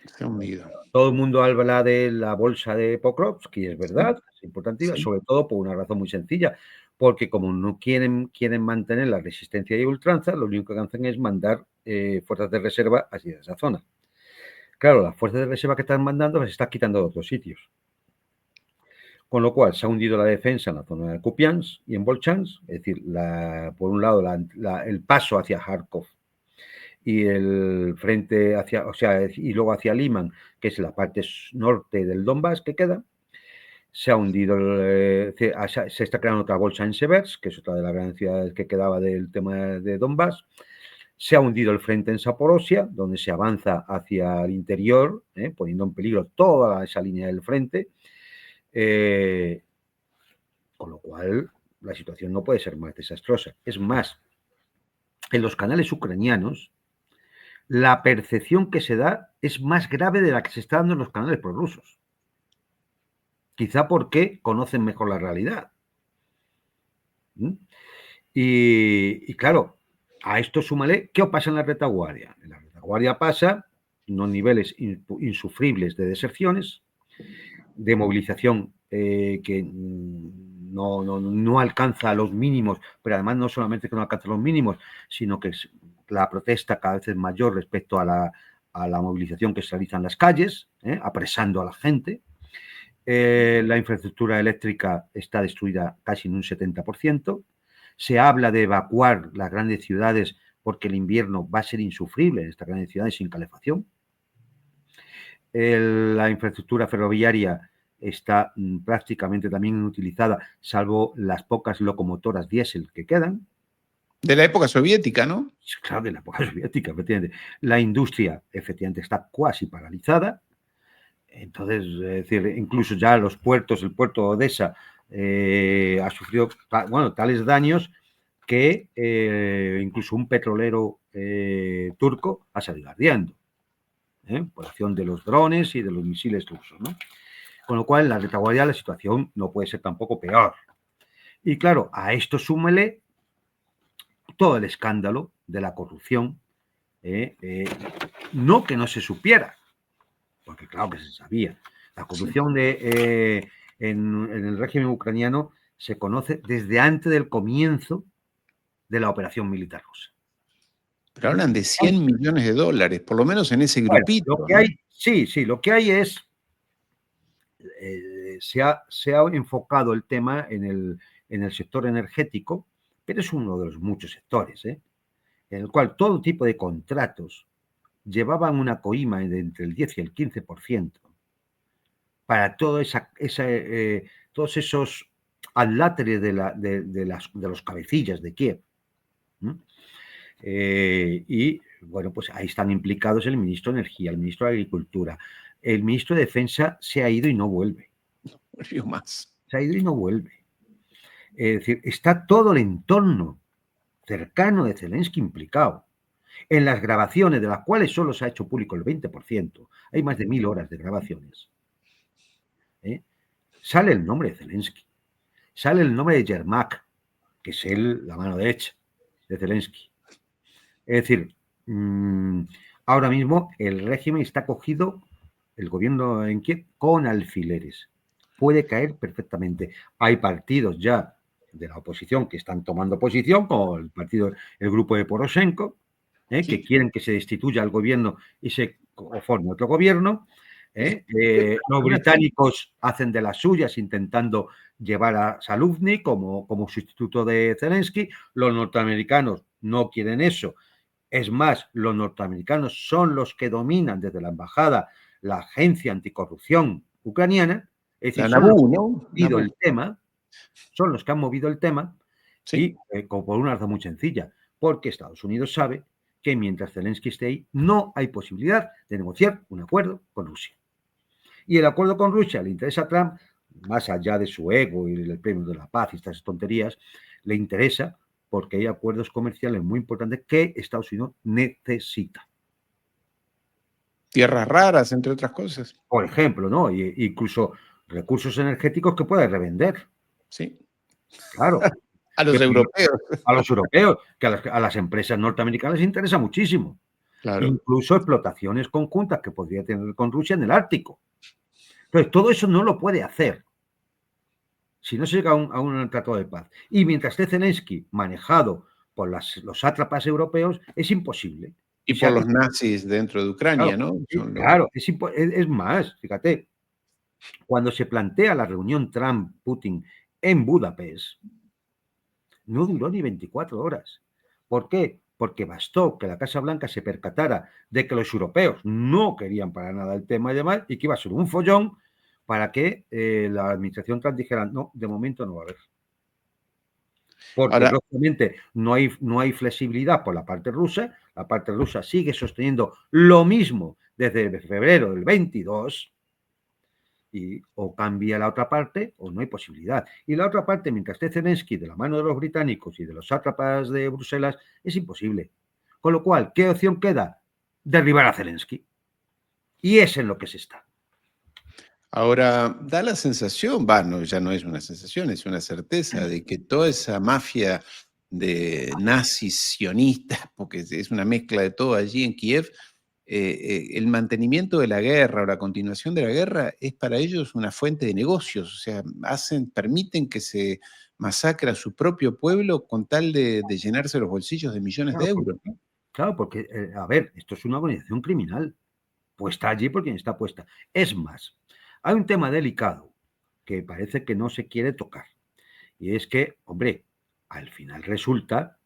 Se ha hundido. Todo el mundo habla de la bolsa de Pokrovsk, y es verdad, es importante, sobre todo por una razón muy sencilla, porque como no quieren mantener la resistencia y ultranza, lo único que hacen es mandar fuerzas de reserva hacia esa zona. Claro, las fuerzas de reserva que están mandando las están quitando de otros sitios. Con lo cual se ha hundido la defensa en la zona de Kupiansk y en Volchansk, es decir, por un lado el paso hacia Kharkov y el frente y luego hacia Liman, que es la parte norte del Donbass que queda, se ha hundido, se está creando otra bolsa en Seversk, que es otra de las grandes ciudades que quedaba del tema de Donbass. Se ha hundido el frente en Zaporozhia, donde se avanza hacia el interior, poniendo en peligro toda esa línea del frente. Con lo cual, la situación no puede ser más desastrosa. Es más, en los canales ucranianos, la percepción que se da es más grave de la que se está dando en los canales prorrusos. Quizá porque conocen mejor la realidad. Y claro, a esto súmale, ¿qué pasa en la retaguardia? En la retaguardia pasa unos niveles insufribles de deserciones, de movilización que no alcanza los mínimos, pero además no solamente que no alcanza los mínimos, sino que la protesta cada vez es mayor respecto a la movilización que se realiza en las calles, apresando a la gente. La infraestructura eléctrica está destruida casi en un 70%. Se habla de evacuar las grandes ciudades porque el invierno va a ser insufrible en estas grandes ciudades sin calefacción. La infraestructura ferroviaria está prácticamente también inutilizada, salvo las pocas locomotoras diésel que quedan. De la época soviética, ¿no? Claro, de la época soviética, efectivamente. La industria, efectivamente, está cuasi paralizada. Entonces, es decir, incluso ya los puertos, el puerto de Odessa ha sufrido, bueno, tales daños que incluso un petrolero turco ha salido ardiendo, por acción de los drones y de los misiles rusos, ¿no? Con lo cual, en la retaguardia la situación no puede ser tampoco peor. Y claro, a esto súmele todo el escándalo de la corrupción, no que no se supiera, porque claro que se sabía. La corrupción en el régimen ucraniano se conoce desde antes del comienzo de la operación militar rusa. Pero hablan de 100 millones de dólares, por lo menos en ese Bueno, grupito. lo que hay, sí, lo que hay es, se ha enfocado el tema en el sector energético, pero es uno de los muchos sectores, en el cual todo tipo de contratos llevaban una coima de entre el 10 y el 15% para todos esos adláteres de los cabecillas de Kiev. Y bueno, pues ahí están implicados el ministro de Energía, el ministro de Agricultura, el ministro de Defensa se ha ido y no vuelve. Volvió más. Se ha ido y no vuelve. Es decir, está todo el entorno cercano de Zelensky implicado. En las grabaciones, de las cuales solo se ha hecho público el 20%, hay más de 1000 horas de grabaciones. Sale el nombre de Zelensky, sale el nombre de Yermak, que es la mano derecha de Zelensky. Es decir, ahora mismo el régimen está cogido, el gobierno en Kiev, con alfileres. Puede caer perfectamente. Hay partidos ya de la oposición que están tomando posición, como el grupo de Poroshenko, que quieren que se destituya al gobierno y se forme otro gobierno. Los británicos hacen de las suyas intentando llevar a Zaluzny como sustituto de Zelensky. Los norteamericanos no quieren eso. Es más, los norteamericanos son los que dominan desde la embajada la agencia anticorrupción ucraniana. Es decir, son los que han movido el tema. Son los que han movido el tema. Sí. Y como por una razón muy sencilla, porque Estados Unidos sabe que mientras Zelensky esté ahí, no hay posibilidad de negociar un acuerdo con Rusia. Y el acuerdo con Rusia le interesa a Trump, más allá de su ego y el premio de la paz y estas tonterías, le interesa porque hay acuerdos comerciales muy importantes que Estados Unidos necesita. Tierras raras, entre otras cosas. Por ejemplo, ¿no? Incluso recursos energéticos que puede revender. Sí. Claro. A los europeos. A los europeos, que a las empresas norteamericanas les interesa muchísimo. Claro. Incluso explotaciones conjuntas que podría tener con Rusia en el Ártico. Entonces, todo eso no lo puede hacer si no se llega a un tratado de paz. Y mientras esté Zelensky manejado por los sátrapas europeos, es imposible. Y por los nazis dentro de Ucrania, claro, ¿no? Claro, es más, fíjate, cuando se plantea la reunión Trump-Putin en Budapest, no duró ni 24 horas. ¿Por qué? Porque bastó que la Casa Blanca se percatara de que los europeos no querían para nada el tema y demás, y que iba a ser un follón para que la administración Trump dijera, no, de momento no va a haber. Porque, lógicamente, no hay flexibilidad por la parte rusa. La parte rusa sigue sosteniendo lo mismo desde febrero del 22, y o cambia la otra parte o no hay posibilidad. Y la otra parte, mientras esté Zelensky de la mano de los británicos y de los sátrapas de Bruselas, es imposible. Con lo cual, ¿qué opción queda? Derribar a Zelensky. Y es en lo que se está. Ahora, da la sensación, no, ya no es una sensación, es una certeza de que toda esa mafia de nazis sionistas, porque es una mezcla de todo allí en Kiev, el mantenimiento de la guerra o la continuación de la guerra es para ellos una fuente de negocios, o sea, permiten que se masacre a su propio pueblo con tal de llenarse los bolsillos de millones de euros. Claro, porque, a ver, esto es una organización criminal, puesta allí por quien está puesta. Es más, hay un tema delicado que parece que no se quiere tocar, y es que, hombre, al final resulta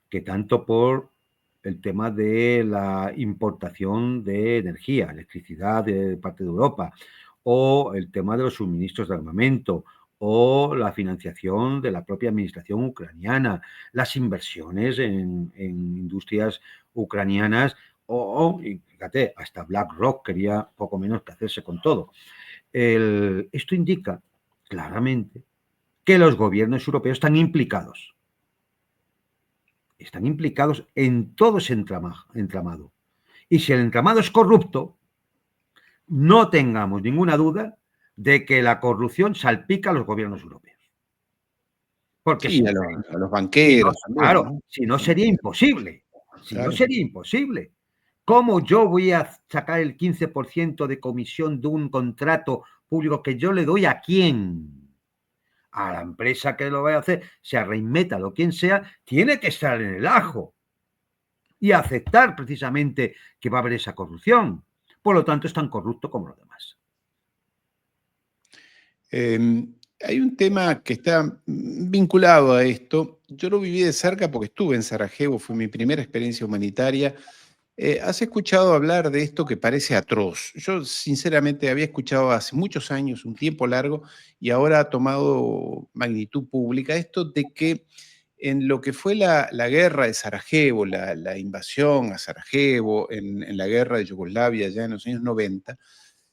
que tanto por el tema de la importación de energía, electricidad de parte de Europa, o el tema de los suministros de armamento, o la financiación de la propia administración ucraniana, las inversiones en industrias ucranianas y fíjate, hasta BlackRock quería poco menos que hacerse con todo. Esto indica claramente que los gobiernos europeos están implicados en todo ese entramado. Y si el entramado es corrupto, no tengamos ninguna duda de que la corrupción salpica a los gobiernos europeos. Porque sí, a los banqueros también, claro, ¿no? si no sería imposible. Si no Claro. sería imposible. ¿Cómo yo voy a sacar el 15% de comisión de un contrato público que yo le doy a quién? A la empresa que lo vaya a hacer, sea Rheinmetall o quien sea, tiene que estar en el ajo y aceptar precisamente que va a haber esa corrupción. Por lo tanto, es tan corrupto como lo demás. Hay un tema que está vinculado a esto. Yo lo viví de cerca porque estuve en Sarajevo, fue mi primera experiencia humanitaria. ¿Has escuchado hablar de esto que parece atroz? Yo sinceramente había escuchado hace muchos años, un tiempo largo, y ahora ha tomado magnitud pública esto de que en lo que fue la guerra de Sarajevo, la invasión a Sarajevo, en la guerra de Yugoslavia ya en los años 90,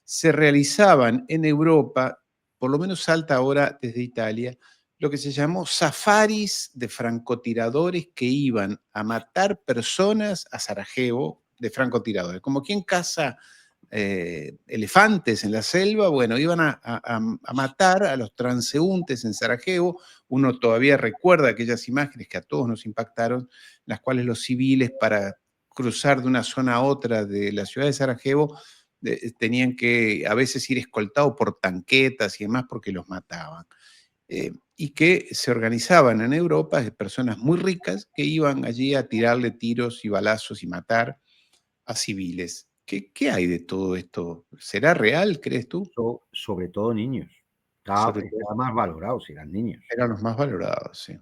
se realizaban en Europa, por lo menos salta ahora desde Italia, lo que se llamó safaris de francotiradores que iban a matar personas a Sarajevo de francotiradores. Como quien caza elefantes en la selva, bueno, iban a matar a los transeúntes en Sarajevo. Uno todavía recuerda aquellas imágenes que a todos nos impactaron, las cuales los civiles para cruzar de una zona a otra de la ciudad de Sarajevo tenían que a veces ir escoltados por tanquetas y demás porque los mataban. Y que se organizaban en Europa de personas muy ricas que iban allí a tirarle tiros y balazos y matar a civiles. ¿Qué hay de todo esto? ¿Será real, crees tú? Sobre todo niños. Está más valorado si eran niños. Eran los más valorados, sí.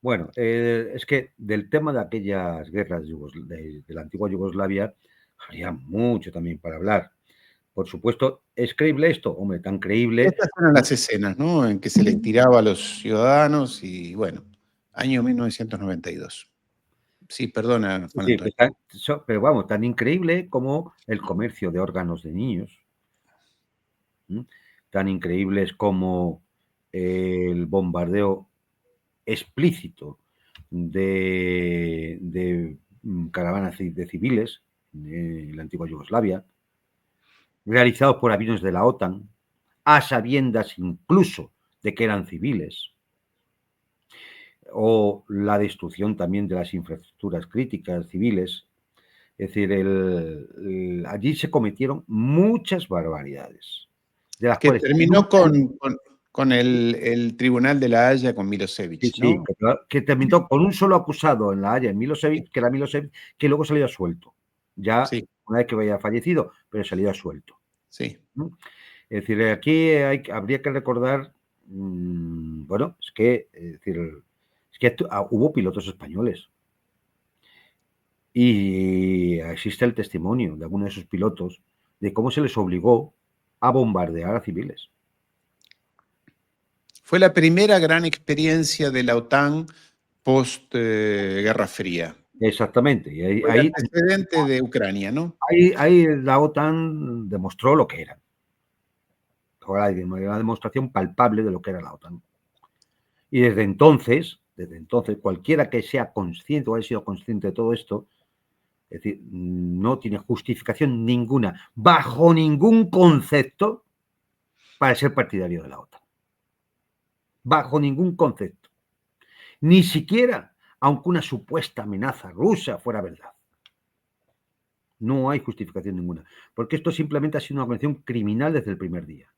Bueno, es que del tema de aquellas guerras de la antigua Yugoslavia habría mucho también para hablar. Por supuesto, ¿es creíble esto? Hombre, tan creíble. Estas eran las escenas, ¿no? En que se les tiraba a los ciudadanos y, bueno, año 1992. Sí, perdona, Juan Sí, Antonio. pero vamos, tan increíble como el comercio de órganos de niños. Tan increíbles como el bombardeo explícito de caravanas de civiles de la antigua Yugoslavia, realizados por aviones de la OTAN, a sabiendas incluso de que eran civiles, o la destrucción también de las infraestructuras críticas civiles. Es decir, allí se cometieron muchas barbaridades. De las Que cuales terminó con el Tribunal de la Haya, con Milosevic, ¿no? Sí, que terminó con un solo acusado en la Haya, en Milosevic, que era Milosevic, que luego salía suelto. Ya Sí. una vez que había fallecido, pero salía suelto. Sí. Es decir, aquí habría que recordar, bueno, es que hubo pilotos españoles. Y existe el testimonio de algunos de esos pilotos de cómo se les obligó a bombardear a civiles. Fue la primera gran experiencia de la OTAN post-Guerra Fría. Exactamente. Y Fue el antecedente de Ucrania, ¿no? Ahí la OTAN demostró lo que era. Ahora hay una demostración palpable de lo que era la OTAN. Y desde entonces, cualquiera que sea consciente o haya sido consciente de todo esto, es decir, no tiene justificación ninguna, bajo ningún concepto, para ser partidario de la OTAN. Bajo ningún concepto. Ni siquiera, aunque una supuesta amenaza rusa fuera verdad. No hay justificación ninguna. Porque esto simplemente ha sido una organización criminal desde el primer día.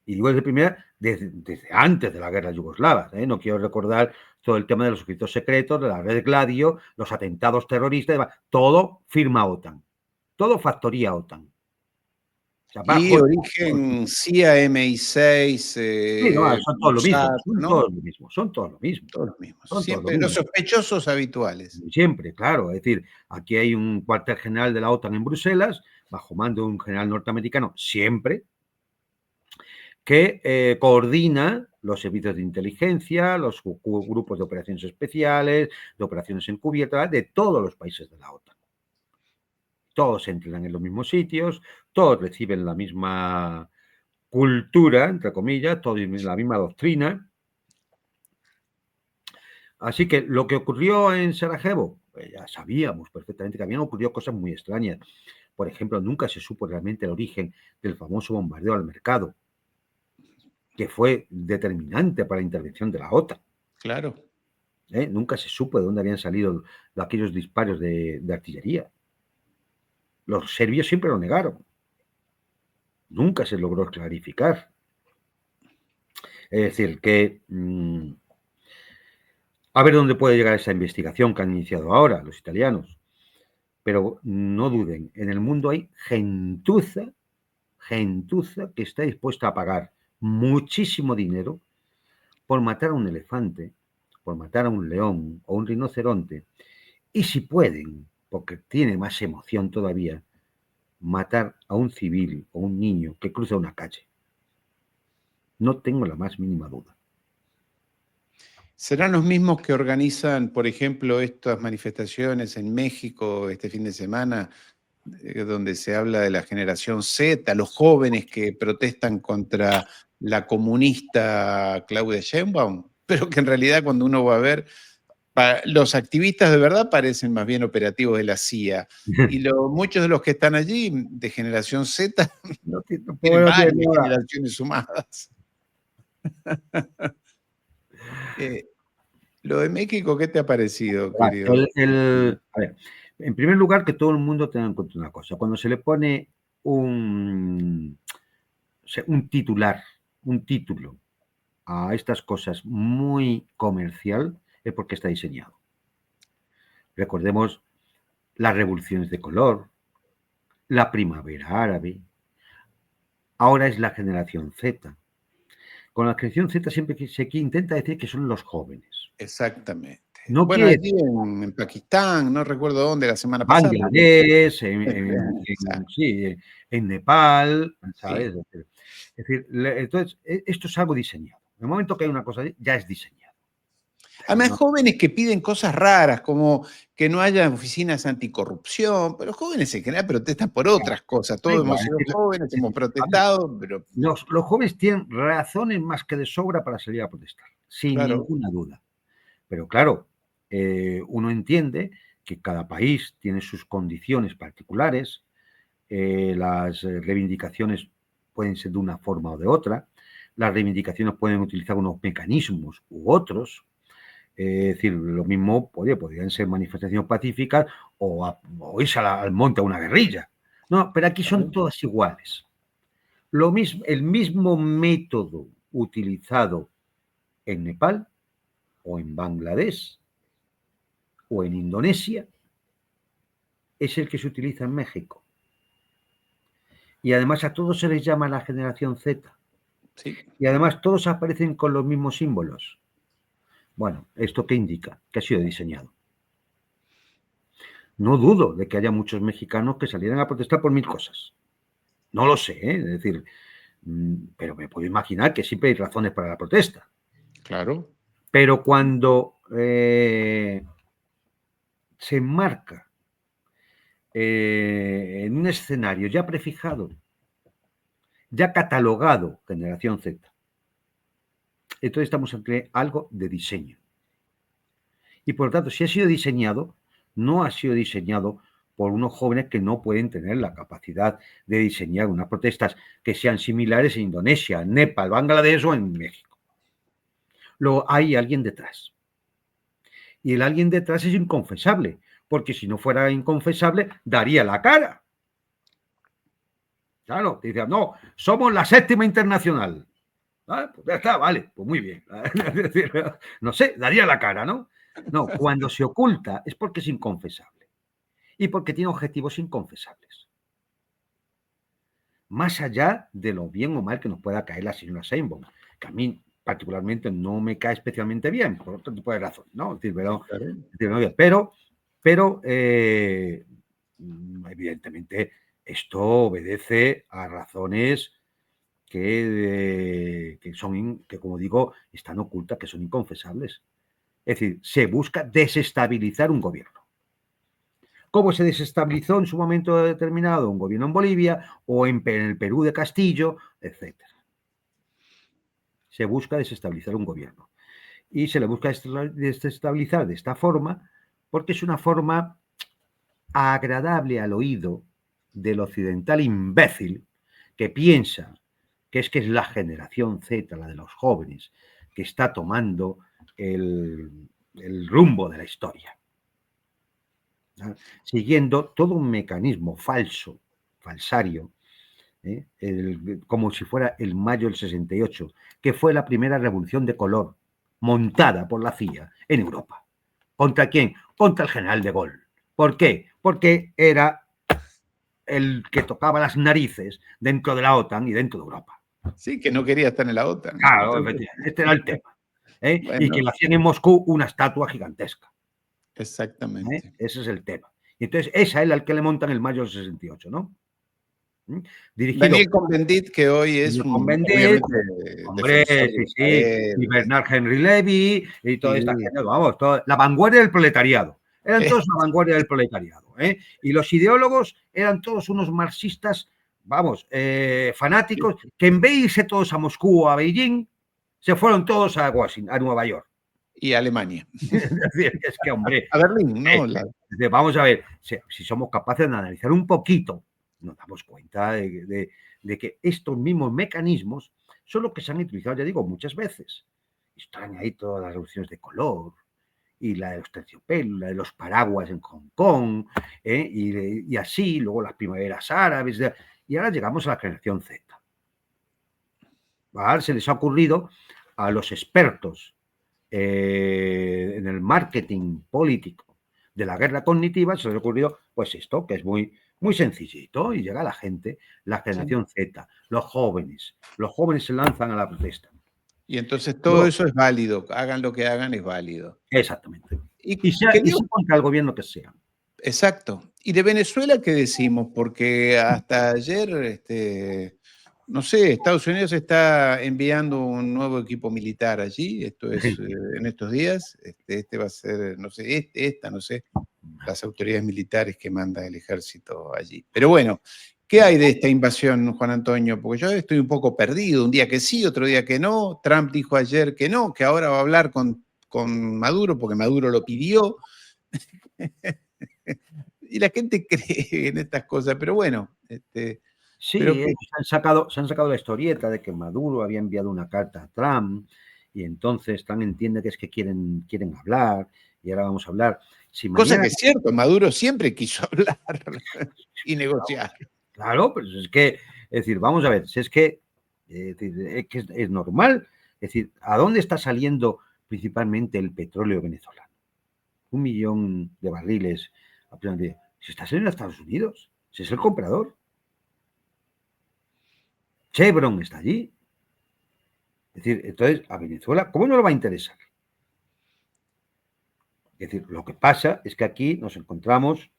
Y digo desde antes de la guerra yugoslava. No quiero recordar todo el tema de los escritos secretos, de la red Gladio, los atentados terroristas, todo firma OTAN. Todo factoría OTAN. O sea, y origen CIA, MI6, sí, no, son todos lo mismo, son todos lo mismo. Siempre los sospechosos habituales. Siempre, claro. Es decir, aquí hay un cuartel general de la OTAN en Bruselas, bajo mando de un general norteamericano, siempre. que coordina los servicios de inteligencia, los grupos de operaciones especiales, de operaciones encubiertas, de todos los países de la OTAN. Todos se entrenan en los mismos sitios, todos reciben la misma cultura, entre comillas, todos la misma doctrina. Así que lo que ocurrió en Sarajevo, pues ya sabíamos perfectamente que habían ocurrido cosas muy extrañas. Por ejemplo, nunca se supo realmente el origen del famoso bombardeo al mercado, que fue determinante para la intervención de la OTAN. Claro. Nunca se supo de dónde habían salido aquellos disparos de artillería. Los serbios siempre lo negaron. Nunca se logró clarificar. Es decir, que a ver dónde puede llegar esa investigación que han iniciado ahora los italianos. Pero no duden, en el mundo hay gentuza que está dispuesta a pagar muchísimo dinero por matar a un elefante, por matar a un león o un rinoceronte, y si pueden, porque tiene más emoción todavía, matar a un civil o un niño que cruza una calle. No tengo la más mínima duda. ¿Serán los mismos que organizan, por ejemplo, estas manifestaciones en México este fin de semana, donde se habla de la generación Z, los jóvenes que protestan contra la comunista Claudia Sheinbaum? Pero que en realidad cuando uno va a ver, los activistas de verdad parecen más bien operativos de la CIA. Y muchos de los que están allí, de generación Z, no tienen varias generaciones sumadas. Lo de México, ¿qué te ha parecido, querido? A ver, en primer lugar, que todo el mundo tenga en cuenta una cosa. Cuando se le pone un título a estas cosas muy comercial, es porque está diseñado. Recordemos las revoluciones de color, la primavera árabe, ahora es la generación Z. Con la generación Z siempre se intenta decir que son los jóvenes. Exactamente. No bueno, allí en Pakistán, no recuerdo dónde, la semana pasada. Bangladesh, en Nepal, ¿sabes? Es decir, entonces, esto es algo diseñado. En el momento que hay una cosa, ya es diseñado. Además, jóvenes que piden cosas raras, como que no haya oficinas anticorrupción, pero los jóvenes en general protestan por otras cosas. Todos hemos sido jóvenes, hemos protestado, pero... Los jóvenes tienen razones más que de sobra para salir a protestar, sin ninguna duda. Pero claro, uno entiende que cada país tiene sus condiciones particulares, las reivindicaciones pueden ser de una forma o de otra, las reivindicaciones pueden utilizar unos mecanismos u otros. Es decir, lo mismo podrían ser manifestaciones pacíficas o irse al monte a una guerrilla. No, pero aquí son todas iguales. El mismo método utilizado en Nepal o en Bangladesh o en Indonesia es el que se utiliza en México. Y además a todos se les llama la generación Z. Sí. Y además todos aparecen con los mismos símbolos. Bueno, ¿esto qué indica? Que ha sido diseñado. No dudo de que haya muchos mexicanos que salieran a protestar por 1000 cosas. No lo sé, es decir, pero me puedo imaginar que siempre hay razones para la protesta. Claro. Pero cuando se enmarca en un escenario ya prefijado, ya catalogado, generación Z, entonces estamos ante algo de diseño. Y por lo tanto, si ha sido diseñado, no ha sido diseñado por unos jóvenes que no pueden tener la capacidad de diseñar unas protestas que sean similares en Indonesia, en Nepal, Bangladesh o en México. Luego hay alguien detrás. Y el alguien detrás es inconfesable, porque si no fuera inconfesable, daría la cara. Claro, dice, no, somos la 7ª internacional. ¿Ah? Pues ya está, vale, pues muy bien. No sé, daría la cara, ¿no? No, cuando se oculta es porque es inconfesable y porque tiene objetivos inconfesables. Más allá de lo bien o mal que nos pueda caer la señora Sheinbaum, que a mí particularmente no me cae especialmente bien, por otro tipo de razones, ¿no? Pero evidentemente esto obedece a razones que, como digo, están ocultas, que son inconfesables. Es decir, se busca desestabilizar un gobierno. ¿Cómo se desestabilizó en su momento determinado un gobierno en Bolivia o en el Perú de Castillo, etcétera? Se busca desestabilizar un gobierno. Y se le busca desestabilizar de esta forma porque es una forma agradable al oído del occidental imbécil que piensa que es la generación Z, la de los jóvenes, que está tomando el rumbo de la historia, ¿no? Siguiendo todo un mecanismo falsario, como si fuera el mayo del 68, que fue la primera revolución de color montada por la CIA en Europa. ¿Contra quién? Contra el general de Gaulle. ¿Por qué? Porque era el que tocaba las narices dentro de la OTAN y dentro de Europa. Sí, que no quería estar en la OTAN. Claro, efectivamente, este era el tema. Bueno. Y que le hacían en Moscú una estatua gigantesca. Exactamente. Ese es el tema. Y entonces es a él al que le montan el mayo del 68, ¿no? Dirigido Daniel Cohn-Bendit, que hoy es Cohn-Bendit, hombre, sí, y Bernard Henry Levy y toda esta gente, vamos, la vanguardia del proletariado. Eran todos la vanguardia del proletariado. Y los ideólogos eran todos unos marxistas, vamos, fanáticos, que en vez de irse todos a Moscú o a Beijing, se fueron todos a Washington, a Nueva York. Y a Alemania. Es que, hombre, a Berlín, ¿no? Vamos a ver, si somos capaces de analizar un poquito, nos damos cuenta de que estos mismos mecanismos son los que se han utilizado, ya digo, muchas veces. Están ahí todas las revoluciones de color, y la de los terciopelos, la de los paraguas en Hong Kong, y así, luego las primaveras árabes, y ahora llegamos a la generación Z. Ahora se les ha ocurrido a los expertos en el marketing político de la guerra cognitiva, se les ha ocurrido, pues esto, que es muy sencillito, y llega la gente, la generación Z, los jóvenes se lanzan a la protesta. Y entonces todo eso es válido, hagan lo que hagan, es válido. Exactamente. Y sea contra el gobierno que sea. Exacto. ¿Y de Venezuela qué decimos? Porque hasta ayer, no sé, Estados Unidos está enviando un nuevo equipo militar allí, esto es en estos días, este va a ser, no sé, no sé, las autoridades militares que manda el ejército allí. Pero bueno, ¿qué hay de esta invasión, Juan Antonio? Porque yo estoy un poco perdido, un día que sí, otro día que no. Trump dijo ayer que no, que ahora va a hablar con Maduro, porque Maduro lo pidió. Y la gente cree en estas cosas, pero bueno. Sí, pero se han sacado la historieta de que Maduro había enviado una carta a Trump y entonces Trump entiende que es que quieren hablar y ahora vamos a hablar. Si mañana... Cosa que es cierto, Maduro siempre quiso hablar y negociar. Claro, pero es que, es decir, vamos a ver, si es que es normal. Es decir, ¿a dónde está saliendo principalmente el petróleo venezolano? 1 millón de barriles. Si está saliendo a Estados Unidos, si es el comprador. Chevron está allí. Es decir, entonces, a Venezuela, ¿cómo no le va a interesar? Es decir, lo que pasa es que aquí nos encontramos,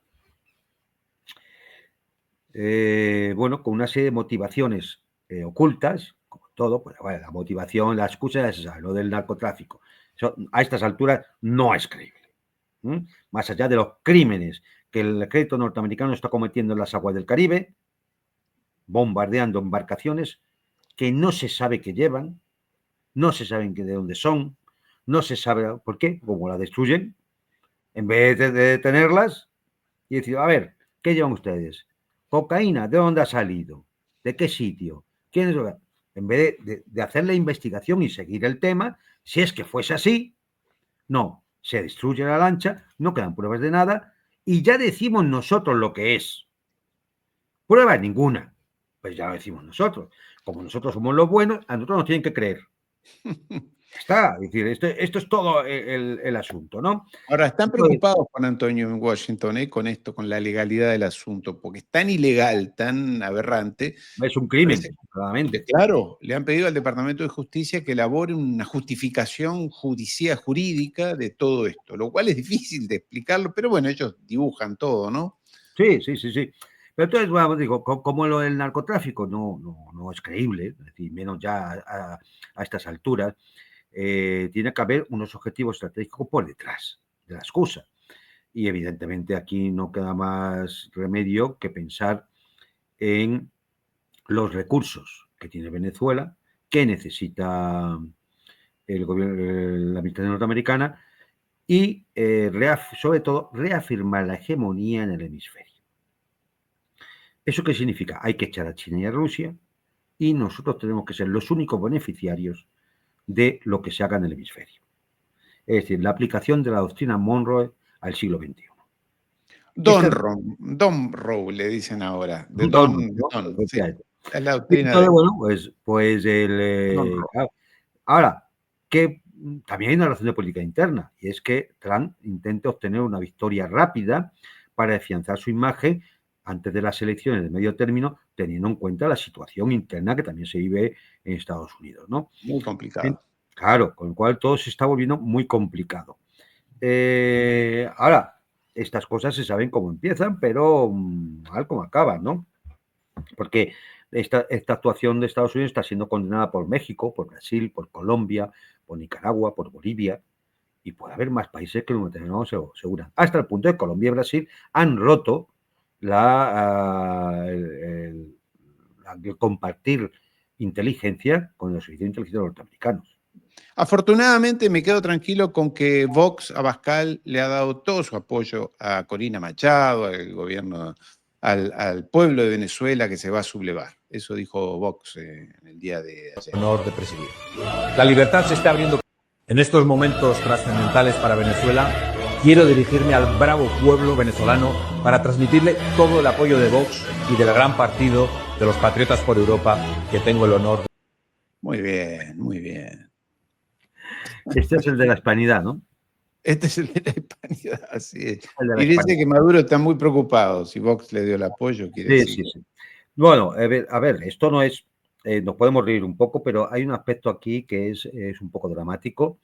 con una serie de motivaciones ocultas, como todo, pues bueno, la motivación, la excusa ya se sabe, lo del narcotráfico. Eso, a estas alturas no es creíble. Más allá de los crímenes que el ejército norteamericano está cometiendo en las aguas del Caribe, bombardeando embarcaciones que no se sabe qué llevan, no se sabe de dónde son, no se sabe por qué, como la destruyen, en vez de detenerlas y decir, a ver, ¿qué llevan ustedes? ¿Cocaína? ¿De dónde ha salido? ¿De qué sitio? ¿Quién es? En vez de hacer la investigación y seguir el tema, si es que fuese así, no, se destruye la lancha, no quedan pruebas de nada y ya decimos nosotros lo que es. Prueba ninguna. Pues ya lo decimos nosotros. Como nosotros somos los buenos, a nosotros nos tienen que creer. Está, es decir, esto es todo el asunto, ¿no? Ahora, están preocupados, Juan Antonio, en Washington, con esto, con la legalidad del asunto, porque es tan ilegal, tan aberrante. Es un crimen, claramente. Claro, le han pedido al Departamento de Justicia que elabore una justificación jurídica de todo esto, lo cual es difícil de explicarlo, pero bueno, ellos dibujan todo, ¿no? Sí. Pero entonces, bueno, digo, como lo del narcotráfico no es creíble, es decir, menos ya a estas alturas, tiene que haber unos objetivos estratégicos por detrás de la excusa. Y evidentemente aquí no queda más remedio que pensar en los recursos que tiene Venezuela, que necesita el gobierno, la administración norteamericana, y sobre todo reafirmar la hegemonía en el hemisferio. ¿Eso qué significa? Hay que echar a China y a Rusia, y nosotros tenemos que ser los únicos beneficiarios de lo que se haga en el hemisferio. Es decir, la aplicación de la doctrina Monroe al siglo XXI. Don Rowe le dicen ahora. De Don, sí. Es la y doctrina entonces, de bueno, pues Don Rowe. claro. Ahora, que también hay una razón de política interna, y es que Trump intenta obtener una victoria rápida para afianzar su imagen antes de las elecciones de medio término, teniendo en cuenta la situación interna que también se vive en Estados Unidos, ¿no? Muy complicado. Claro, con lo cual todo se está volviendo muy complicado. Ahora, estas cosas se saben cómo empiezan, pero mal cómo acaban, ¿no? Porque esta actuación de Estados Unidos está siendo condenada por México, por Brasil, por Colombia, por Nicaragua, por Bolivia, y puede haber más países que lo tenemos segura. Hasta el punto de que Colombia y Brasil han roto el compartir inteligencia con los servicios de inteligencia norteamericanos. Afortunadamente me quedo tranquilo con que Vox Abascal le ha dado todo su apoyo a Corina Machado, al gobierno, al pueblo de Venezuela que se va a sublevar. Eso dijo Vox en el día de ayer. Honor de presidir. La libertad se está abriendo. En estos momentos trascendentales para Venezuela, quiero dirigirme al bravo pueblo venezolano para transmitirle todo el apoyo de Vox y del gran partido de los Patriotas por Europa que tengo el honor de... Muy bien, muy bien. Este es el de la hispanidad, ¿no? Este es el de la hispanidad, así es. Y dice que Maduro está muy preocupado. Si Vox le dio el apoyo, quiere decir. Sí. Bueno, a ver, esto no es... nos podemos reír un poco, pero hay un aspecto aquí que es un poco dramático,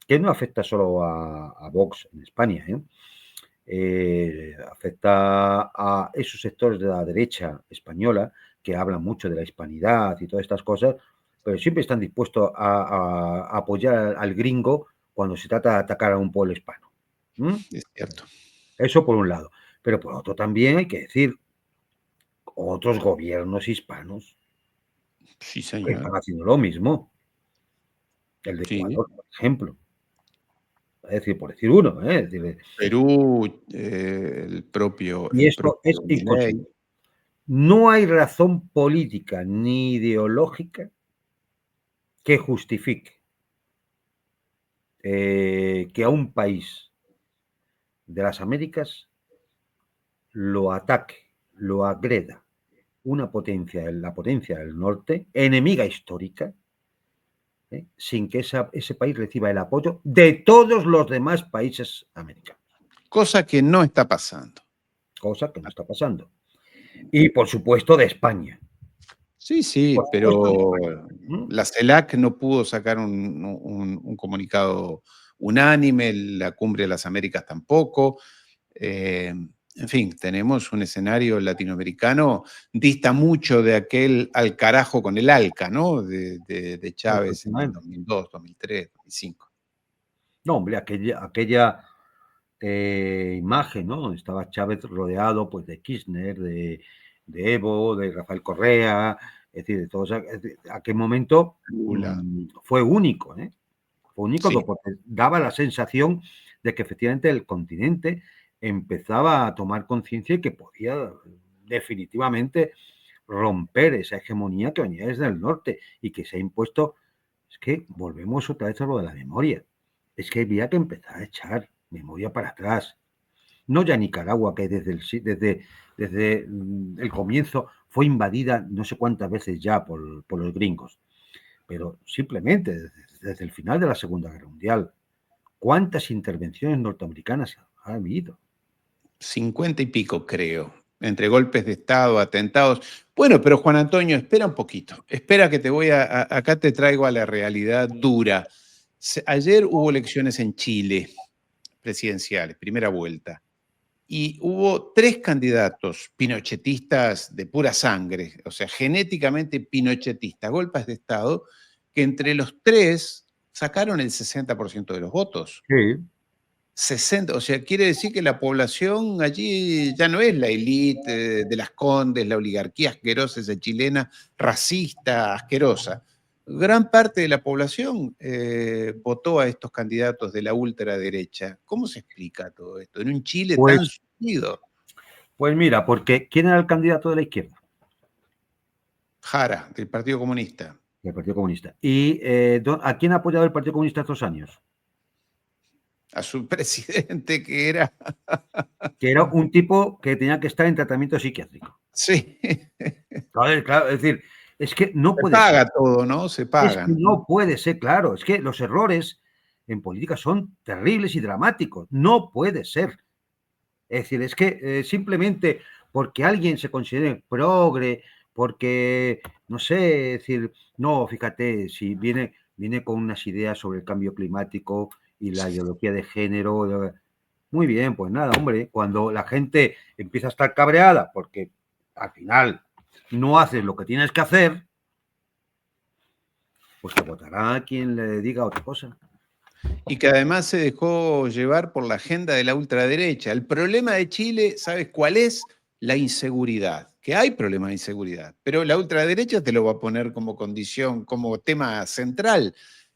que no afecta solo a Vox en España, afecta a esos sectores de la derecha española que hablan mucho de la hispanidad y todas estas cosas, pero siempre están dispuestos a apoyar al gringo cuando se trata de atacar a un pueblo hispano. Es cierto. Eso por un lado. Pero por otro también hay que decir, otros gobiernos hispanos Sí, que señor. están haciendo lo mismo. El de Ecuador, por ejemplo. Es decir, por decir uno. Es decir, Perú, el propio. Y esto es inconcebible. No hay razón política ni ideológica que justifique que a un país de las Américas lo ataque, lo agreda la potencia del norte, enemiga histórica, sin que ese país reciba el apoyo de todos los demás países americanos. Cosa que no está pasando. Cosa que no está pasando. Y, por supuesto, de España. Sí, pero la CELAC no pudo sacar un comunicado unánime, la Cumbre de las Américas tampoco. En fin, tenemos un escenario latinoamericano, dista mucho de aquel al carajo con el ALCA, ¿no? De Chávez en el 2002, 2003, 2005. No, hombre, aquella imagen, ¿no? Donde estaba Chávez rodeado pues, de Kirchner, de Evo, de Rafael Correa, es decir, de todos aquel momento fue único, Fue único porque daba la sensación de que efectivamente el continente empezaba a tomar conciencia y que podía definitivamente romper esa hegemonía que venía desde el norte y que se ha impuesto. Es que volvemos otra vez a lo de la memoria. Es que había que empezar a echar memoria para atrás. No ya Nicaragua, que desde el comienzo fue invadida no sé cuántas veces ya por los gringos, pero simplemente desde el final de la Segunda Guerra Mundial. ¿Cuántas intervenciones norteamericanas ha habido? 50 y pico, creo, entre golpes de Estado, atentados. Bueno, pero Juan Antonio, espera un poquito. Espera que acá te traigo a la realidad dura. Ayer hubo elecciones en Chile, presidenciales, primera vuelta. y hubo 3 candidatos pinochetistas de pura sangre, o sea, genéticamente pinochetistas, golpes de Estado, que entre los 3 sacaron el 60% de los votos. Sí. 60, o sea, quiere decir que la población allí ya no es la élite de las Condes, la oligarquía asquerosa esa chilena, racista, asquerosa. Gran parte de la población votó a estos candidatos de la ultraderecha. ¿Cómo se explica todo esto en un Chile tan Pues, sumido? pues mira, porque ¿quién era el candidato de la izquierda? Jara, del Partido Comunista. Del Partido Comunista. ¿Y a quién ha apoyado el Partido Comunista estos años? A su presidente que era... Que era un tipo que tenía que estar en tratamiento psiquiátrico. Sí. Claro, es decir, es que no Se puede ser. paga todo, ¿no? Se Es que pagan. no puede ser, claro. Es que los errores en política son terribles y dramáticos. No puede ser. Es decir, es que simplemente porque alguien se considere progre, porque, no sé, es decir, no, fíjate, si viene con unas ideas sobre el cambio climático y la ideología de género, muy bien, pues nada, hombre, cuando la gente empieza a estar cabreada porque al final no haces lo que tienes que hacer, pues te votará a quien le diga otra cosa. Y que además se dejó llevar por la agenda de la ultraderecha. El problema de Chile, ¿sabes cuál es? La inseguridad, que hay problemas de inseguridad, pero la ultraderecha te lo va a poner como condición, como tema central.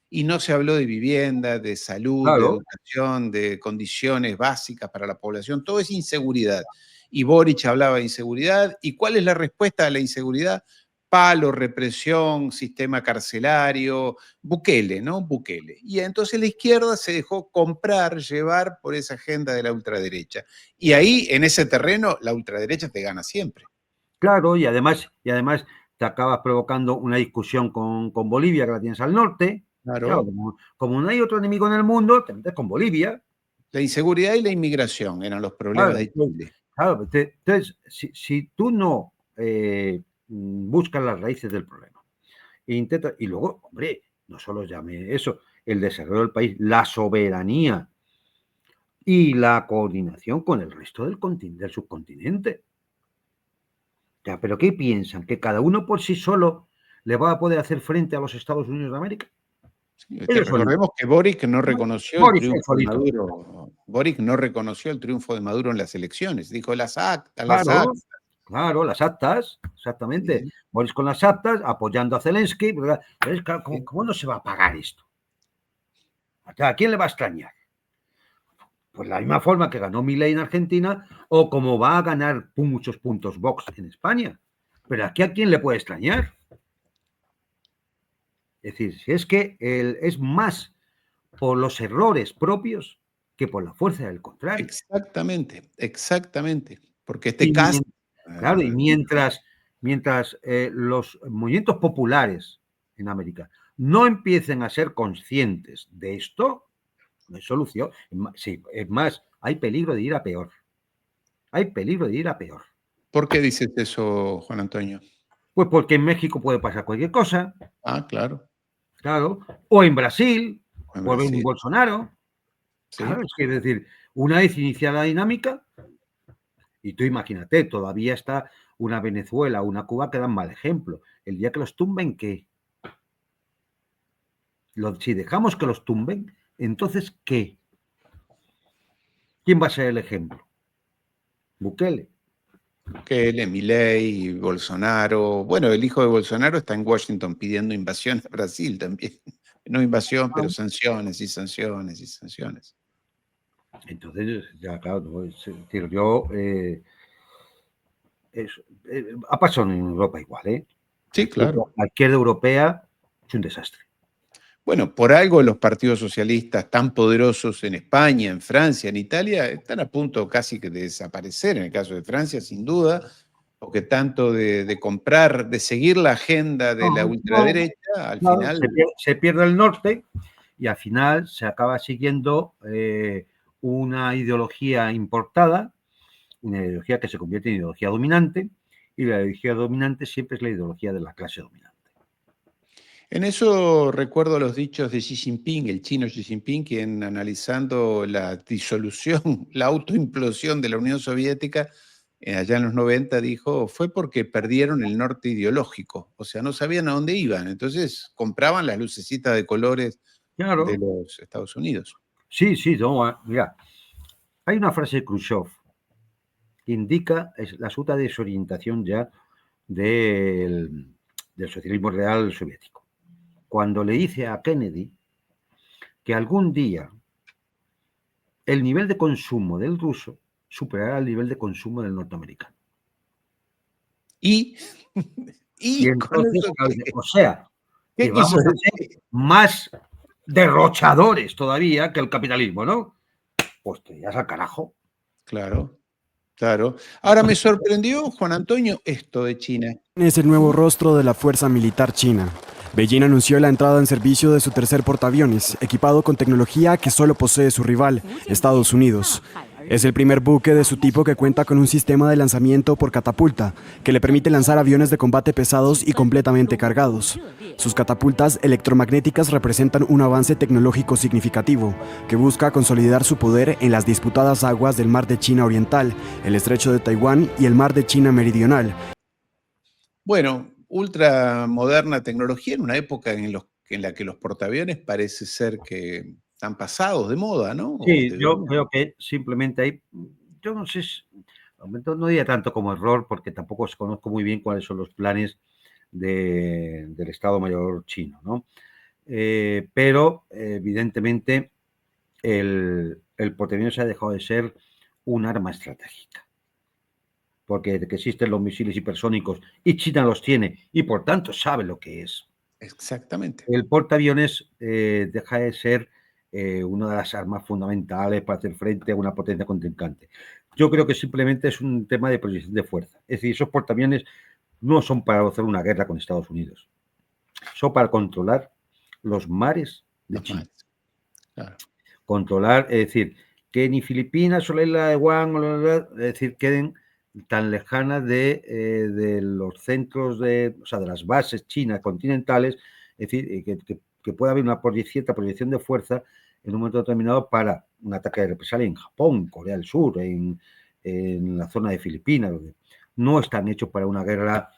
Y no se habló de vivienda, de salud, de Claro, educación, de condiciones básicas para la población, todo es inseguridad. Y Boric hablaba de inseguridad. ¿Y cuál es la respuesta a la inseguridad? Palo, represión, sistema carcelario, Bukele, ¿no? Bukele. Y entonces la izquierda se dejó comprar, llevar por esa agenda de la ultraderecha. Y ahí, en ese terreno, la ultraderecha te gana siempre. claro, y además te acabas provocando una discusión con Bolivia, que la tienes al norte. Claro, Claro. como no hay otro enemigo en el mundo, te metes con Bolivia. La inseguridad y la inmigración eran los problemas Claro, de Chile. claro, entonces, si tú no buscas las raíces del problema e intentas, y luego, hombre, no solo llame eso, el desarrollo del país, la soberanía y la coordinación con el resto del subcontinente. Ya, ¿pero qué piensan? ¿Que cada uno por sí solo le va a poder hacer frente a los Estados Unidos de América? Sí, Ellos son recordemos que Boric no reconoció el Boris el triunfo de solito. Maduro. Boric no reconoció el triunfo de Maduro en las elecciones. Dijo las actas, las Claro, actas. claro, las actas, exactamente. Sí, Boris con las actas, apoyando a Zelensky, ¿verdad? Pero claro, sí. ¿cómo no se va a pagar esto? ¿A quién le va a extrañar? Pues la misma forma que ganó Milei en Argentina o como va a ganar muchos puntos Vox en España. Pero aquí a quién le puede extrañar. Es decir, si es que es más por los errores propios que por la fuerza del contrario. Exactamente, exactamente. Porque este Y caso, claro, y mientras los movimientos populares en América no empiecen a ser conscientes de esto, no hay solución. Sí, es más, hay peligro de ir a peor. Hay peligro de ir a peor. ¿por qué dices eso, Juan Antonio? Pues porque en México puede pasar cualquier cosa, Ah, claro, claro, o en Brasil, en o en Brasil, Bolsonaro. sí. Claro, es que es decir, una vez iniciada la dinámica, y tú imagínate, todavía está una Venezuela, una Cuba que dan mal ejemplo. El día que los tumben, ¿qué? Si dejamos que los tumben, entonces, ¿qué? ¿Quién va a ser el ejemplo? Bukele. Bukele, Milei, Bolsonaro. Bueno, el hijo de Bolsonaro está en Washington pidiendo invasión a Brasil también. No invasión, pero sanciones y sanciones y sanciones. Entonces, ya claro, no, es decir, ha pasado en Europa igual, ¿eh? Sí, claro. La izquierda europea es un desastre. Bueno, por algo los partidos socialistas tan poderosos en España, en Francia, en Italia, están a punto casi que de desaparecer. En el caso de Francia, sin duda, porque tanto de comprar, de seguir la agenda de la ultraderecha, al Claro, final... se pierde el norte y al final se acaba siguiendo una ideología importada, una ideología que se convierte en ideología dominante, y la ideología dominante siempre es la ideología de la clase dominante. En eso recuerdo los dichos de Xi Jinping, el chino Xi Jinping, quien analizando la disolución, la autoimplosión de la Unión Soviética, allá en los 90, dijo, fue porque perdieron el norte ideológico, o sea, no sabían a dónde iban, entonces compraban las lucecitas de colores de Claro, los Estados Unidos. sí, sí, no, mira, hay una frase de Khrushchev que indica la absoluta desorientación ya del socialismo real soviético. Cuando le dice a Kennedy que algún día el nivel de consumo del ruso superará el nivel de consumo del norteamericano. Y, Y y con entonces, eso, o sea, que ¿qué quiso vamos a decir? ser más derrochadores todavía que el capitalismo, ¿no? Pues te irás al carajo. Claro, claro. Ahora me sorprendió, Juan Antonio, esto de China. Es el nuevo rostro de la Fuerza Militar China. Beijing anunció la entrada en servicio de su tercer portaaviones, equipado con tecnología que solo posee su rival, Estados Unidos. Es el primer buque de su tipo que cuenta con un sistema de lanzamiento por catapulta, que le permite lanzar aviones de combate pesados y completamente cargados. Sus catapultas electromagnéticas representan un avance tecnológico significativo, que busca consolidar su poder en las disputadas aguas del Mar de China Oriental, el Estrecho de Taiwán y el Mar de China Meridional. Bueno, ultramoderna tecnología en una época en la que los portaaviones parece ser que están pasados de moda, ¿no? Sí, yo creo que simplemente hay, yo no sé, no diría tanto como error, porque tampoco conozco muy bien cuáles son los planes del Estado Mayor chino, ¿no? Pero evidentemente el portaaviones ha dejado de ser un arma estratégica, porque de que existen los misiles hipersónicos y China los tiene y por tanto sabe lo que es. Exactamente. El portaaviones deja de ser una de las armas fundamentales para hacer frente a una potencia contrincante. Yo creo que simplemente es un tema de proyección de fuerza. Es decir, esos portaaviones no son para hacer una guerra con Estados Unidos, son para controlar los mares de China. Claro. Controlar, es decir, que ni Filipinas o la isla de Guam, es decir, queden tan lejanas de los centros o sea, de las bases chinas continentales, es decir, que pueda haber una cierta proyección de fuerza en un momento determinado para un ataque de represalia en Japón, Corea del Sur, en la zona de Filipinas, donde no están hechos para una guerra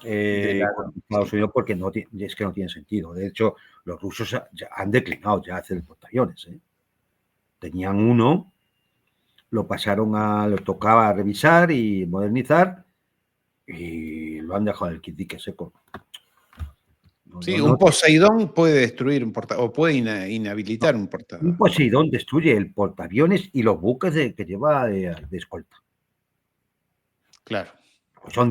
con Estados Unidos, porque es que no tiene sentido. De hecho, los rusos ya han declinado ya hacer portaaviones, ¿eh? Tenían uno, lo tocaba revisar y modernizar y lo han dejado en el dique seco. Sí, un Poseidón puede destruir un portaaviones o puede inhabilitar un portaaviones. Un Poseidón destruye el portaaviones y los buques que lleva de escolta. Claro. Son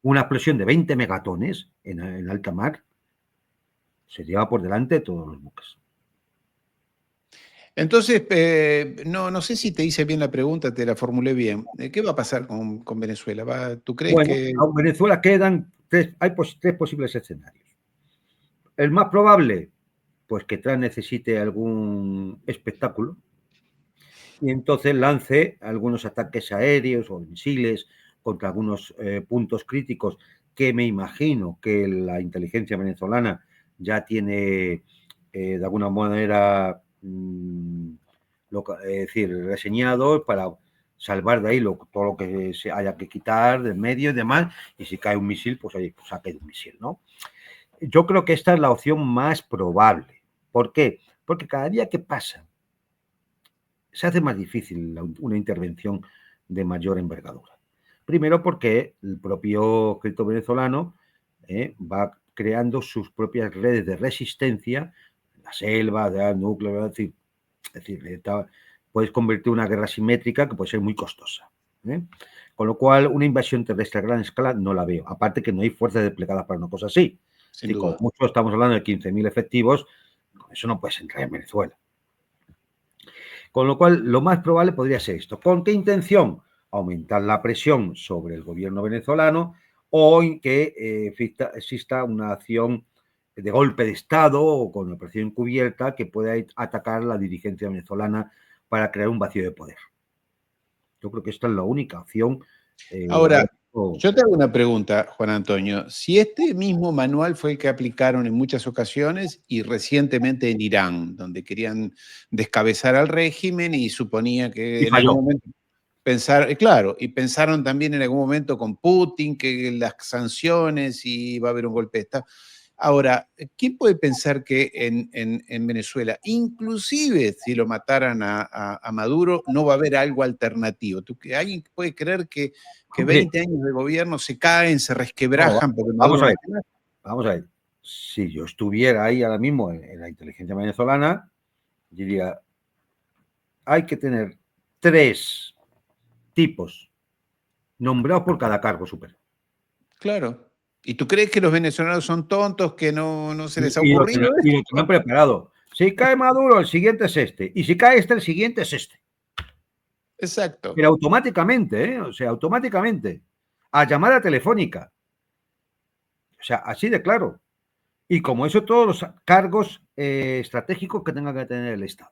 una explosión de 20 megatones en alta mar, se lleva por delante de todos los buques. Entonces, no sé si te hice bien la pregunta, te la formulé bien. ¿Qué va a pasar con Venezuela? ¿Tú crees que...? En Venezuela quedan hay tres posibles escenarios. El más probable, pues que Trump necesite algún espectáculo y entonces lance algunos ataques aéreos o misiles contra algunos puntos críticos que me imagino que la inteligencia venezolana ya tiene de alguna manera reseñado para salvar de ahí todo lo que se haya que quitar del medio y demás, y si cae un misil, pues oye, pues ha caído un misil, ¿no? Yo creo que esta es la opción más probable. ¿Por qué? Porque cada día que pasa se hace más difícil una intervención de mayor envergadura. Primero porque el propio ejército venezolano va creando sus propias redes de resistencia, la selva, el núcleo, es decir, puedes convertir una guerra simétrica que puede ser muy costosa. Con lo cual, una invasión terrestre a gran escala no la veo. Aparte que no hay fuerzas desplegadas para una cosa así. Como mucho estamos hablando de 15.000 efectivos, eso no puedes entrar en Venezuela. Con lo cual, lo más probable podría ser esto. ¿Con qué intención? Aumentar la presión sobre el gobierno venezolano o en que exista una acción de golpe de Estado o con operación encubierta que pueda atacar la dirigencia venezolana para crear un vacío de poder. Yo creo que esta es la única opción. Ahora, Yo te hago una pregunta, Juan Antonio. Si este mismo manual fue el que aplicaron en muchas ocasiones y recientemente en Irán, donde querían descabezar al régimen y suponía que Y en algún falló. momento claro, y pensaron también en algún momento con Putin que las sanciones y va a haber un golpe de Estado. Ahora, ¿quién puede pensar que en Venezuela, inclusive si lo mataran a Maduro, no va a haber algo alternativo? ¿Alguien puede creer que Hombre, 20 años de gobierno se caen, se no, resquebrajan porque vamos Maduro a no ver. hace nada? Vamos a ver. Si yo estuviera ahí ahora mismo en la inteligencia venezolana, diría, hay que tener 3 tipos nombrados por cada cargo superior. Claro. ¿Y tú crees que los venezolanos son tontos, que no se les ha Y lo ocurrido tienen preparado. Si cae Maduro, el siguiente es este. Y si cae este, el siguiente es este. Exacto. Pero automáticamente, o sea, automáticamente. A llamada telefónica. O sea, así de claro. Y como eso, todos los cargos estratégicos que tenga que tener el Estado.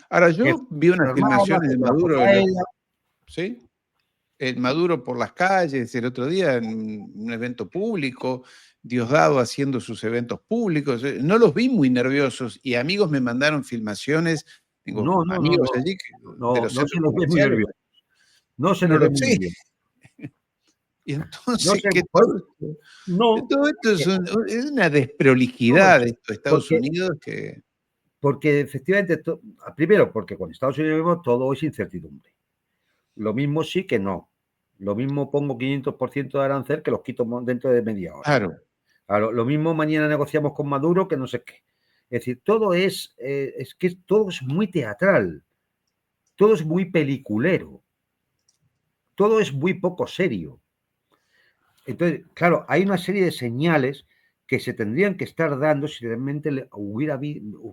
Ahora, yo vi unas Armada, filmaciones de la Maduro, Fuerza Aérea. ¿sí? Maduro por las calles el otro día en un evento público, Diosdado haciendo sus eventos públicos. No los vi muy nerviosos y amigos me mandaron filmaciones, tengo No, amigos allí de los no se centros les ve muy comerciales. nervioso. No se No les lo ve muy sé. nervioso. Y No entonces, sé, que no, todo esto es una desprolijidad de esto de Estados porque, Unidos que... porque efectivamente, primero, porque con Estados Unidos todo es incertidumbre. Lo mismo sí que no. Lo mismo pongo 500% de arancel que los quito dentro de media hora. Claro. Claro, lo mismo mañana negociamos con Maduro que no sé qué. Es decir, todo es que todo es muy teatral, todo es muy peliculero, todo es muy poco serio. Entonces, claro, hay una serie de señales que se tendrían que estar dando si realmente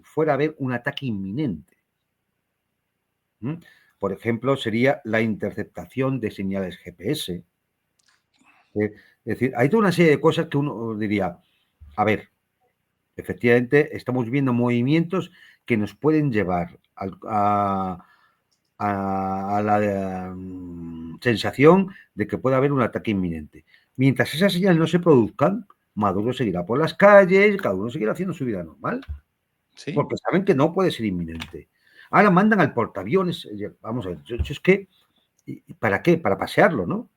fuera a haber un ataque inminente. Por ejemplo, sería la interceptación de señales GPS. Es decir, hay toda una serie de cosas que uno diría, a ver, efectivamente estamos viendo movimientos que nos pueden llevar a la sensación de que puede haber un ataque inminente. Mientras esas señales no se produzcan, Maduro seguirá por las calles, cada uno seguirá haciendo su vida normal, ¿Sí? porque saben que no puede ser inminente. Ahora mandan al portaaviones, vamos a ver, yo es que, ¿para qué? Para pasearlo, ¿no?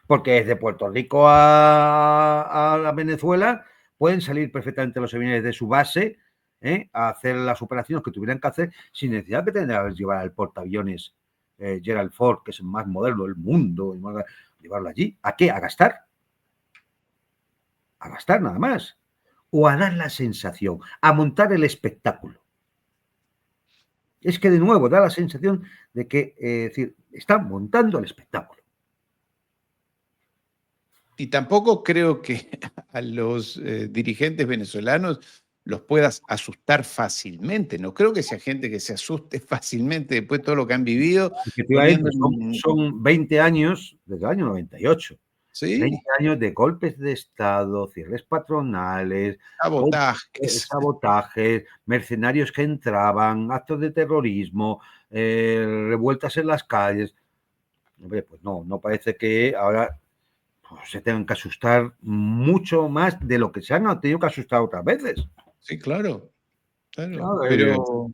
Porque desde Puerto Rico a Venezuela pueden salir perfectamente los aviones de su base a hacer las operaciones que tuvieran que hacer sin necesidad de tener que llevar al portaaviones Gerald Ford, que es el más moderno del mundo, llevarlo allí. ¿A qué? ¿A gastar? A gastar nada más. O a dar la sensación, a montar el espectáculo. Es que de nuevo da la sensación de que decir, están montando el espectáculo. Y tampoco creo que a los dirigentes venezolanos los puedas asustar fácilmente. No creo que sea gente que se asuste fácilmente después de todo lo que han vivido. Efectivamente, son 20 años, desde el año 98. ¿Sí? 20 años de golpes de Estado, cierres patronales, sabotajes, mercenarios que entraban, actos de terrorismo, revueltas en las calles. Hombre, pues no parece que ahora se tengan que asustar mucho más de lo que se han tenido que asustar otras veces. Sí, claro. Claro, Pero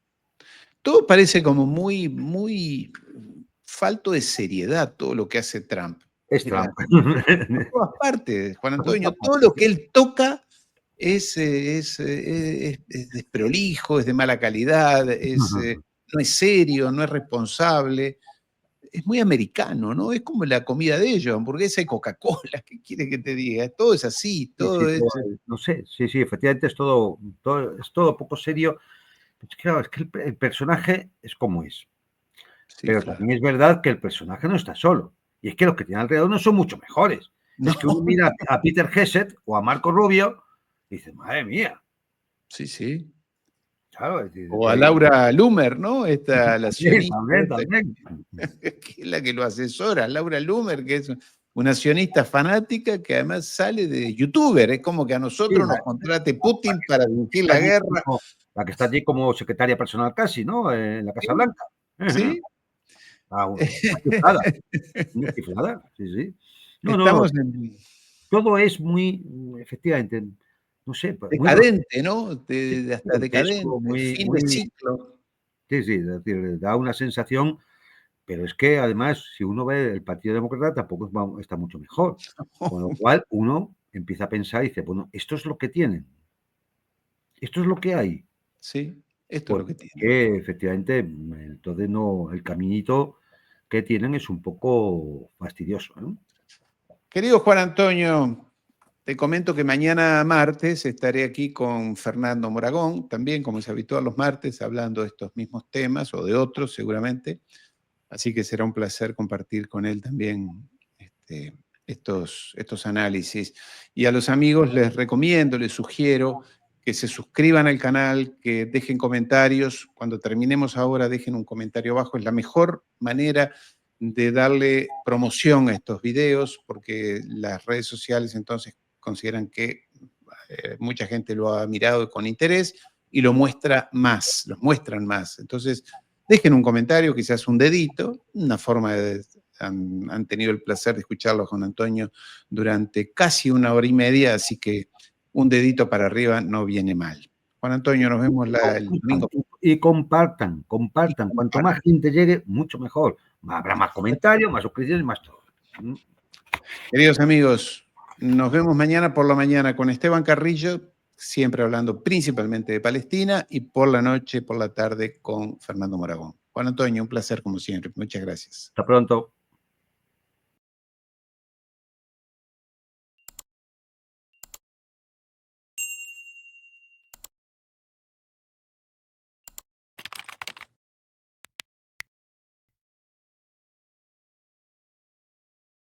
todo parece como muy falto de seriedad todo lo que hace Trump. es Mira, Trump. por todas partes, Juan Antonio, todo lo que él toca es desprolijo, es de mala calidad, no es serio, no es responsable. Es muy americano, ¿no? Es como la comida de ellos, hamburguesa y Coca-Cola, ¿qué quiere que te diga? Todo es así, todo es... No sé, sí, efectivamente es todo poco serio. Claro, es que el personaje es como es. Sí, pero claro. también es verdad que el personaje no está solo. Y es que los que tienen alrededor no son mucho mejores. No. Es que uno mira a Peter Hesed o a Marco Rubio y dice, madre mía. Sí. Claro, es decir, O a Laura Loomer, ¿no? La sionista. también. Que es la que lo asesora, Laura Loomer, que es una sionista fanática que además sale de youtuber. Es como que a nosotros nos contrate Putin para dirigir la guerra. La que está allí como secretaria personal casi, ¿no? En la Casa Blanca. ¿Sí? Una chiflada, sí. No, no, Estamos en todo es muy, efectivamente, no sé, muy decadente, ¿no? Hasta grotesco, decadente, muy, fin de muy, ciclo. sí, sí, es decir, da una sensación, pero es que además, si uno ve el Partido Demócrata, tampoco está mucho mejor. Con lo cual, uno empieza a pensar y dice, bueno, esto es lo que tienen, esto es lo que hay. Sí, esto es Pues lo que tiene. que efectivamente, entonces no, el caminito que tienen es un poco fastidioso, ¿no? Querido Juan Antonio, te comento que mañana martes estaré aquí con Fernando Moragón, también como es habitual los martes, hablando de estos mismos temas o de otros seguramente. Así que será un placer compartir con él también estos análisis. Y a los amigos les recomiendo, les sugiero que se suscriban al canal, que dejen comentarios. Cuando terminemos ahora, dejen un comentario abajo. Es la mejor manera de darle promoción a estos videos, porque las redes sociales entonces consideran que mucha gente lo ha mirado con interés y lo muestra más, los muestran más. Entonces, dejen un comentario, quizás un dedito, una forma de... Han tenido el placer de escucharlo con Antonio durante casi 1 hora y media, así que un dedito para arriba no viene mal. Juan Antonio, nos vemos el domingo. Y compartan. Y Cuanto más gente llegue, mucho mejor. Habrá más comentarios, más suscripciones, más todo. Queridos amigos, nos vemos mañana por la mañana con Esteban Carrillo, siempre hablando principalmente de Palestina, y por la noche, por la tarde, con Fernando Moragón. Juan Antonio, un placer como siempre. Muchas gracias. Hasta pronto.